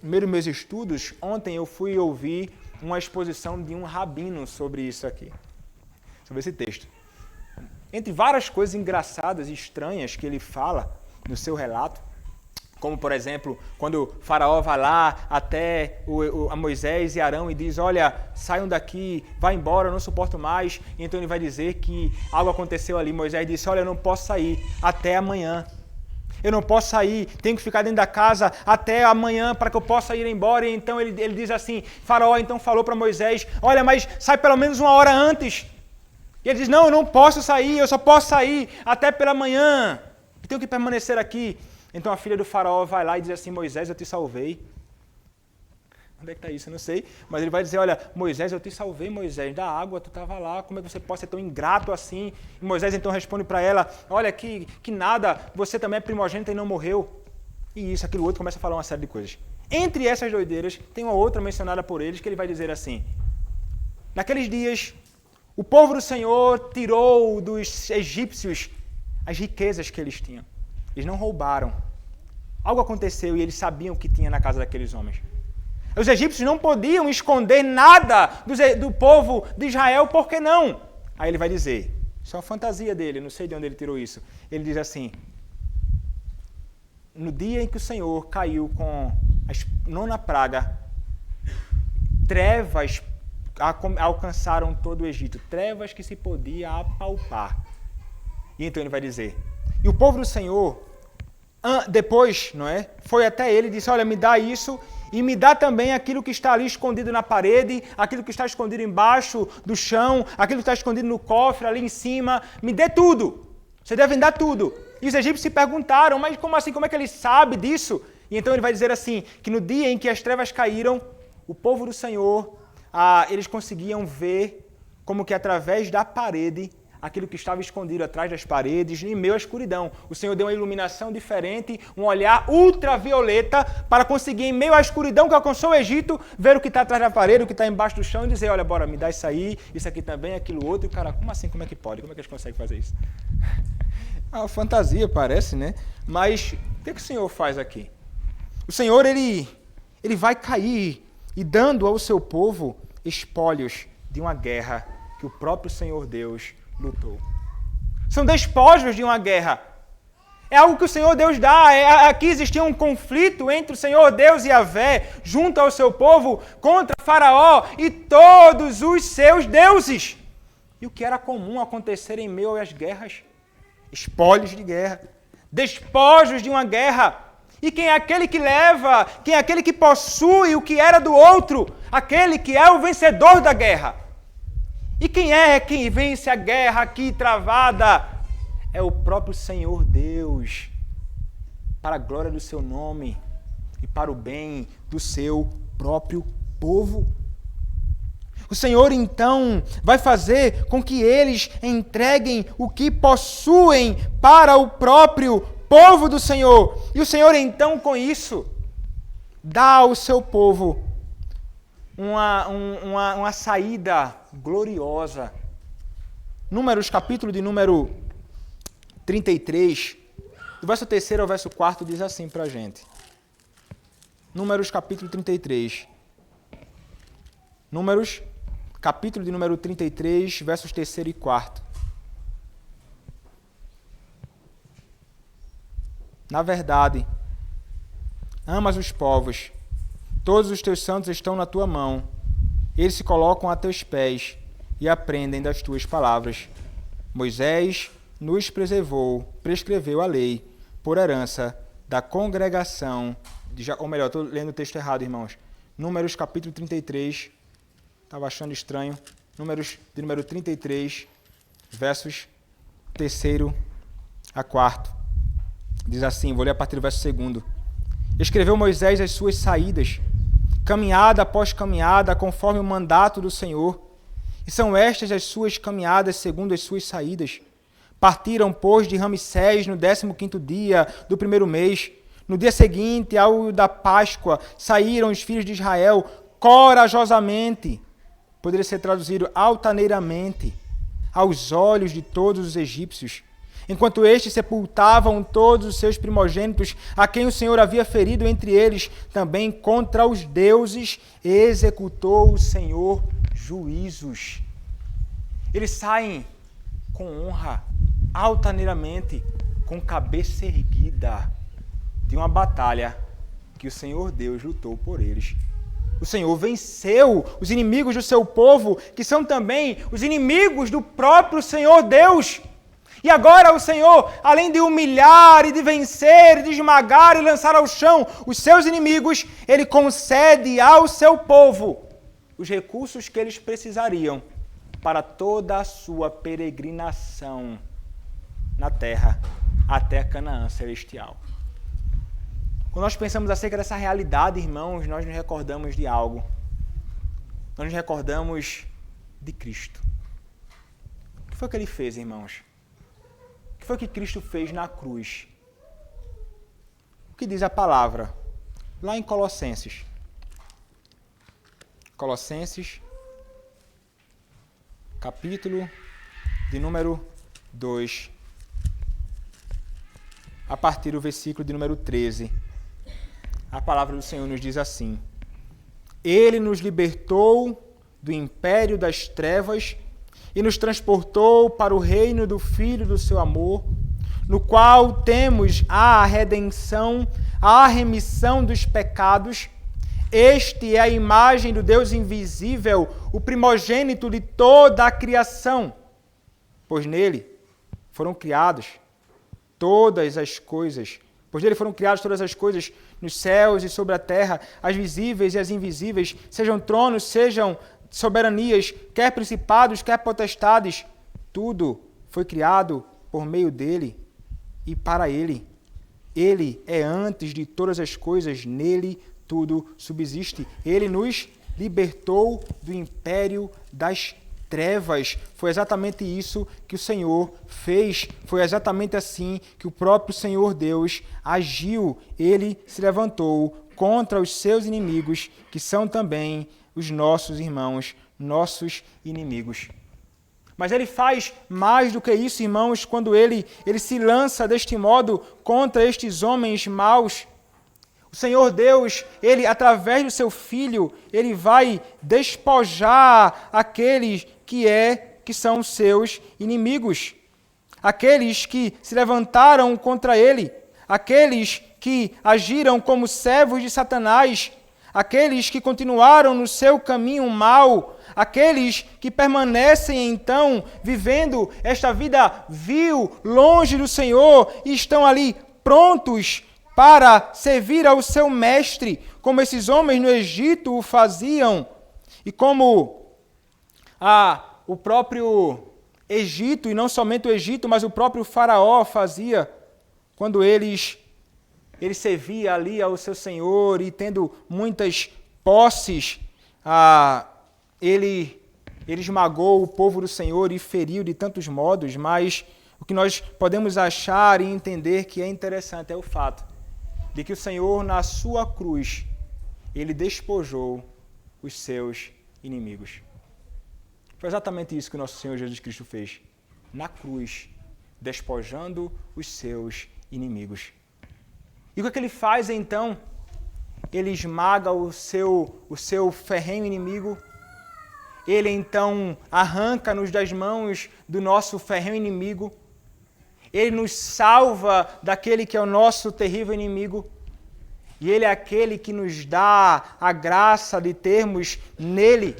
no meio dos meus estudos, ontem eu fui ouvir uma exposição de um rabino sobre isso aqui, sobre esse texto. Entre várias coisas engraçadas e estranhas que ele fala no seu relato, como, por exemplo, quando o faraó vai lá até a Moisés e Arão e diz: olha, saiam daqui, vai embora, eu não suporto mais. E então ele vai dizer que algo aconteceu ali. Moisés disse: olha, eu não posso sair até amanhã. Eu não posso sair, tenho que ficar dentro da casa até amanhã para que eu possa ir embora. E então ele diz assim, faraó então falou para Moisés: olha, mas sai pelo menos 1 hora antes. E ele diz: não, eu não posso sair, eu só posso sair até pela manhã. Eu tenho que permanecer aqui. Então a filha do faraó vai lá e diz assim: Moisés, eu te salvei. Onde é que está isso? Eu não sei. Mas ele vai dizer: olha, Moisés, eu te salvei, Moisés, da água, tu estava lá, como é que você pode ser tão ingrato assim? E Moisés então responde para ela: olha, que nada, você também é primogênita e não morreu. E isso, aquilo outro, começa a falar uma série de coisas. Entre essas doideiras, tem uma outra mencionada por eles, que ele vai dizer assim: naqueles dias, o povo do Senhor tirou dos egípcios as riquezas que eles tinham. Eles não roubaram. Algo aconteceu e eles sabiam o que tinha na casa daqueles homens. Os egípcios não podiam esconder nada do povo de Israel, por que não? Aí ele vai dizer, isso é uma fantasia dele, não sei de onde ele tirou isso. Ele diz assim: no dia em que o Senhor caiu com a 9ª praga, trevas alcançaram todo o Egito, trevas que se podia apalpar. E então ele vai dizer, e o povo do Senhor, depois, não é? Foi até ele e disse, olha, me dá isso e me dá também aquilo que está ali escondido na parede, aquilo que está escondido embaixo do chão, aquilo que está escondido no cofre, ali em cima, me dê tudo. Vocês devem dar tudo. E os egípcios se perguntaram, mas como assim, como é que ele sabe disso? E então ele vai dizer assim, que no dia em que as trevas caíram, o povo do Senhor, eles conseguiam ver como que através da parede, aquilo que estava escondido atrás das paredes, em meio à escuridão. O Senhor deu uma iluminação diferente, um olhar ultravioleta para conseguir, em meio à escuridão que alcançou o Egito, ver o que está atrás da parede, o que está embaixo do chão e dizer, olha, bora, me dá isso aí, isso aqui também, aquilo outro. E o cara, como assim? Como é que pode? Como é que eles conseguem fazer isso? Uma fantasia, parece, né? Mas o que o Senhor faz aqui? O Senhor, ele vai cair e dando ao seu povo espólios de uma guerra que o próprio Senhor Deus lutou. São despojos de uma guerra. É algo que o Senhor Deus dá. Aqui existia um conflito entre o Senhor Deus e Yahvé, junto ao seu povo, contra Faraó e todos os seus deuses. E o que era comum acontecer em meio às guerras? Espólios de guerra. Despojos de uma guerra. E quem é aquele que leva, quem é aquele que possui o que era do outro? Aquele que é o vencedor da guerra. E quem é quem vence a guerra aqui travada? É o próprio Senhor Deus, para a glória do seu nome e para o bem do seu próprio povo. O Senhor, então, vai fazer com que eles entreguem o que possuem para o próprio povo do Senhor. E o Senhor, então, com isso, dá ao seu povo uma saída gloriosa. Números, capítulo de número 33, do verso 3 ao verso 4, diz assim para a gente. Números, capítulo 33. Números, capítulo de número 33, versos 3 e 4. Na verdade, amas os povos, todos os teus santos estão na tua mão, eles se colocam a teus pés e aprendem das tuas palavras. Moisés nos prescreveu a lei por herança da congregação, ou melhor, estou lendo o texto errado, irmãos. Números capítulo 33, estava achando estranho, Números de número 33, versos 3 a 4. Diz assim, vou ler a partir do verso 2. Escreveu Moisés as suas saídas, caminhada após caminhada, conforme o mandato do Senhor. E são estas as suas caminhadas segundo as suas saídas. Partiram, pois, de Ramsés no 15º dia do primeiro mês. No dia seguinte, ao da Páscoa, saíram os filhos de Israel corajosamente, poderia ser traduzido altaneiramente, aos olhos de todos os egípcios, enquanto estes sepultavam todos os seus primogênitos, a quem o Senhor havia ferido entre eles, também contra os deuses executou o Senhor juízos. Eles saem com honra, altaneiramente, com cabeça erguida, de uma batalha que o Senhor Deus lutou por eles. O Senhor venceu os inimigos do seu povo, que são também os inimigos do próprio Senhor Deus. E agora o Senhor, além de humilhar e de vencer, de esmagar e lançar ao chão os seus inimigos, Ele concede ao seu povo os recursos que eles precisariam para toda a sua peregrinação na terra até Canaã celestial. Quando nós pensamos acerca dessa realidade, irmãos, nós nos recordamos de algo. Nós nos recordamos de Cristo. O que foi que Ele fez, irmãos? O que foi que Cristo fez na cruz? O que diz a palavra? Lá em Colossenses. Colossenses, capítulo de número 2, a partir do versículo de número 13. A palavra do Senhor nos diz assim: Ele nos libertou do império das trevas e nos transportou para o reino do Filho do seu amor, no qual temos a redenção, a remissão dos pecados. Este é a imagem do Deus invisível, o primogênito de toda a criação, pois nele foram criados todas as coisas. Pois dele foram criadas todas as coisas nos céus e sobre a terra, as visíveis e as invisíveis, sejam tronos, sejam soberanias, quer principados, quer potestades. Tudo foi criado por meio dele e para ele. Ele é antes de todas as coisas, nele tudo subsiste. Ele nos libertou do império das trevas. Foi exatamente isso que o Senhor fez. Foi exatamente assim que o próprio Senhor Deus agiu. Ele se levantou contra os seus inimigos, que são também os nossos irmãos, nossos inimigos. Mas ele faz mais do que isso, irmãos, quando ele se lança deste modo contra estes homens maus. O Senhor Deus, ele, através do seu Filho, ele vai despojar aqueles que são seus inimigos. Aqueles que se levantaram contra ele, aqueles que agiram como servos de Satanás, aqueles que continuaram no seu caminho mau, aqueles que permanecem então vivendo esta vida vil, longe do Senhor, e estão ali prontos para servir ao seu mestre, como esses homens no Egito o faziam, e como o próprio Egito, e não somente o Egito, mas o próprio Faraó fazia, quando ele servia ali ao seu Senhor e tendo muitas posses, ele esmagou o povo do Senhor e feriu de tantos modos, mas o que nós podemos achar e entender que é interessante é o fato de que o Senhor, na sua cruz, ele despojou os seus inimigos. Foi exatamente isso que o nosso Senhor Jesus Cristo fez, na cruz, despojando os seus inimigos. E o que ele faz então? Ele esmaga o seu ferrenho inimigo. Ele então arranca-nos das mãos do nosso ferrenho inimigo. Ele nos salva daquele que é o nosso terrível inimigo. E ele é aquele que nos dá a graça de termos nele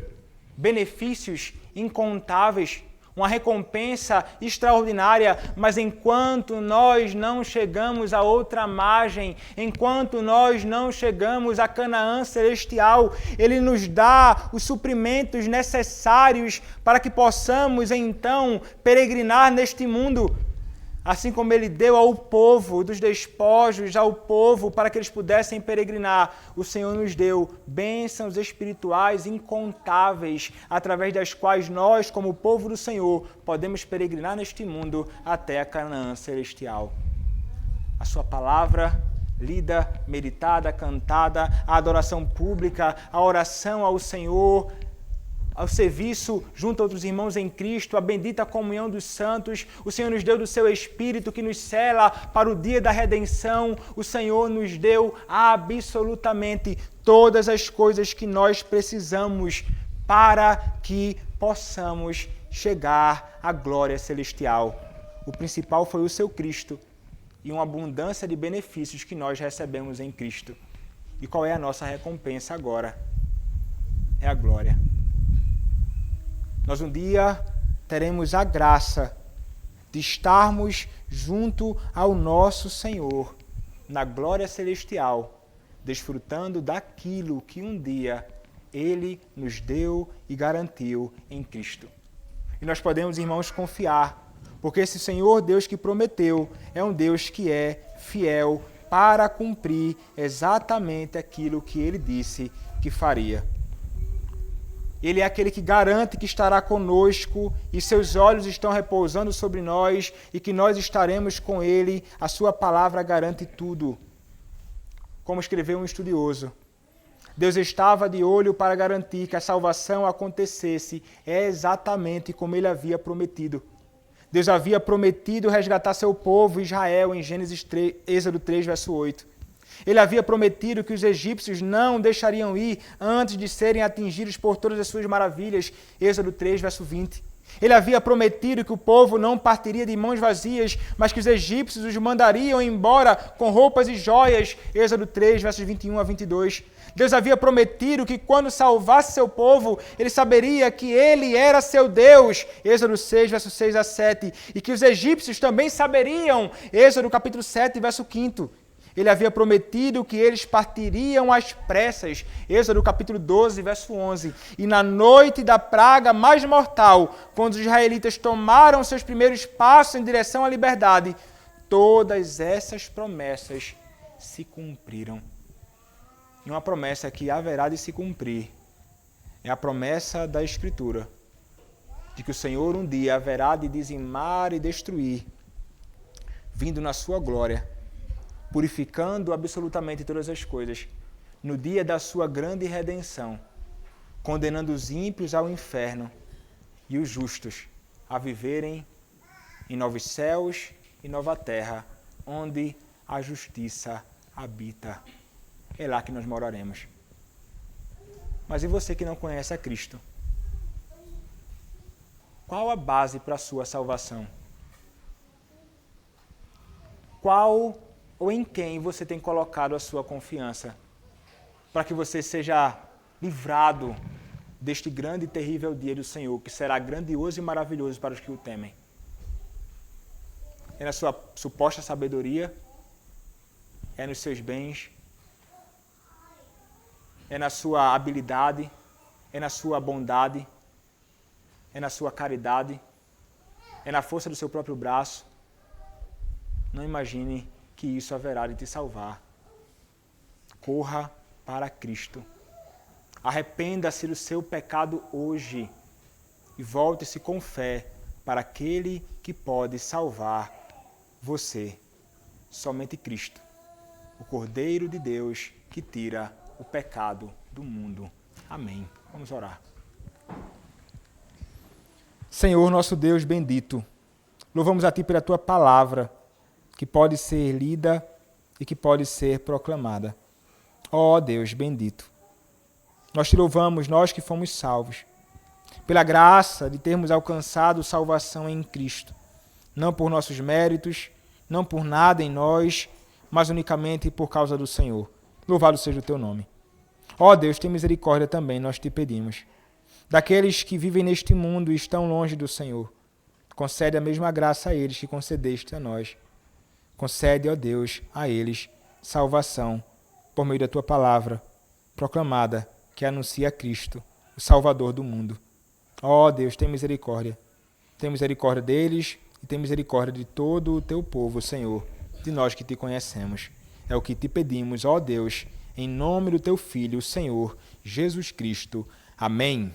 benefícios incontáveis, uma recompensa extraordinária, mas enquanto nós não chegamos a outra margem, enquanto nós não chegamos a Canaã celestial, ele nos dá os suprimentos necessários para que possamos então peregrinar neste mundo. Assim como ele deu ao povo dos despojos, ao povo, para que eles pudessem peregrinar, o Senhor nos deu bênçãos espirituais incontáveis, através das quais nós, como povo do Senhor, podemos peregrinar neste mundo até a Canaã celestial. A sua palavra, lida, meditada, cantada, a adoração pública, a oração ao Senhor, ao serviço junto a outros irmãos em Cristo, a bendita comunhão dos santos. O Senhor nos deu do seu Espírito que nos sela para o dia da redenção. O Senhor nos deu absolutamente todas as coisas que nós precisamos para que possamos chegar à glória celestial. O principal foi o seu Cristo e uma abundância de benefícios que nós recebemos em Cristo. E qual é a nossa recompensa agora? É a glória. Nós um dia teremos a graça de estarmos junto ao nosso Senhor, na glória celestial, desfrutando daquilo que um dia Ele nos deu e garantiu em Cristo. E nós podemos, irmãos, confiar, porque esse Senhor Deus que prometeu é um Deus que é fiel para cumprir exatamente aquilo que Ele disse que faria. Ele é aquele que garante que estará conosco e seus olhos estão repousando sobre nós e que nós estaremos com Ele. A sua palavra garante tudo. Como escreveu um estudioso, Deus estava de olho para garantir que a salvação acontecesse exatamente como Ele havia prometido. Deus havia prometido resgatar seu povo Israel em Êxodo 3, verso 8. Ele havia prometido que os egípcios não deixariam ir antes de serem atingidos por todas as suas maravilhas. Êxodo 3, verso 20. Ele havia prometido que o povo não partiria de mãos vazias, mas que os egípcios os mandariam embora com roupas e joias. Êxodo 3, versos 21 a 22. Deus havia prometido que quando salvasse seu povo, ele saberia que ele era seu Deus. Êxodo 6, versos 6 a 7. E que os egípcios também saberiam. Êxodo capítulo 7, verso 5. Ele havia prometido que eles partiriam às pressas. Êxodo capítulo 12, verso 11. E na noite da praga mais mortal, quando os israelitas tomaram seus primeiros passos em direção à liberdade, todas essas promessas se cumpriram. E uma promessa que haverá de se cumprir é a promessa da Escritura, de que o Senhor um dia haverá de dizimar e destruir, vindo na sua glória, purificando absolutamente todas as coisas, no dia da sua grande redenção, condenando os ímpios ao inferno e os justos a viverem em novos céus e nova terra, onde a justiça habita. É lá que nós moraremos. Mas e você que não conhece a Cristo? Qual a base para a sua salvação? Qual ou em quem você tem colocado a sua confiança para que você seja livrado deste grande e terrível dia do Senhor, que será grandioso e maravilhoso para os que o temem? É na sua suposta sabedoria? É nos seus bens? É na sua habilidade? É na sua bondade? É na sua caridade? É na força do seu próprio braço? Não imagine que isso haverá de te salvar. Corra para Cristo. Arrependa-se do seu pecado hoje e volte-se com fé para aquele que pode salvar você. Somente Cristo, o Cordeiro de Deus que tira o pecado do mundo. Amém. Vamos orar. Senhor, nosso Deus bendito, louvamos a Ti pela Tua palavra, que pode ser lida e que pode ser proclamada. Ó Deus bendito, nós Te louvamos, nós que fomos salvos, pela graça de termos alcançado salvação em Cristo, não por nossos méritos, não por nada em nós, mas unicamente por causa do Senhor. Louvado seja o Teu nome. Ó Deus, tem misericórdia também, nós Te pedimos. Daqueles que vivem neste mundo e estão longe do Senhor, concede a mesma graça a eles que concedeste a nós. Concede, ó Deus, a eles salvação por meio da Tua palavra, proclamada, que anuncia Cristo, o Salvador do mundo. Ó Deus, tem misericórdia. Tem misericórdia deles e tem misericórdia de todo o Teu povo, Senhor, de nós que Te conhecemos. É o que Te pedimos, ó Deus, em nome do Teu Filho, o Senhor, Jesus Cristo. Amém.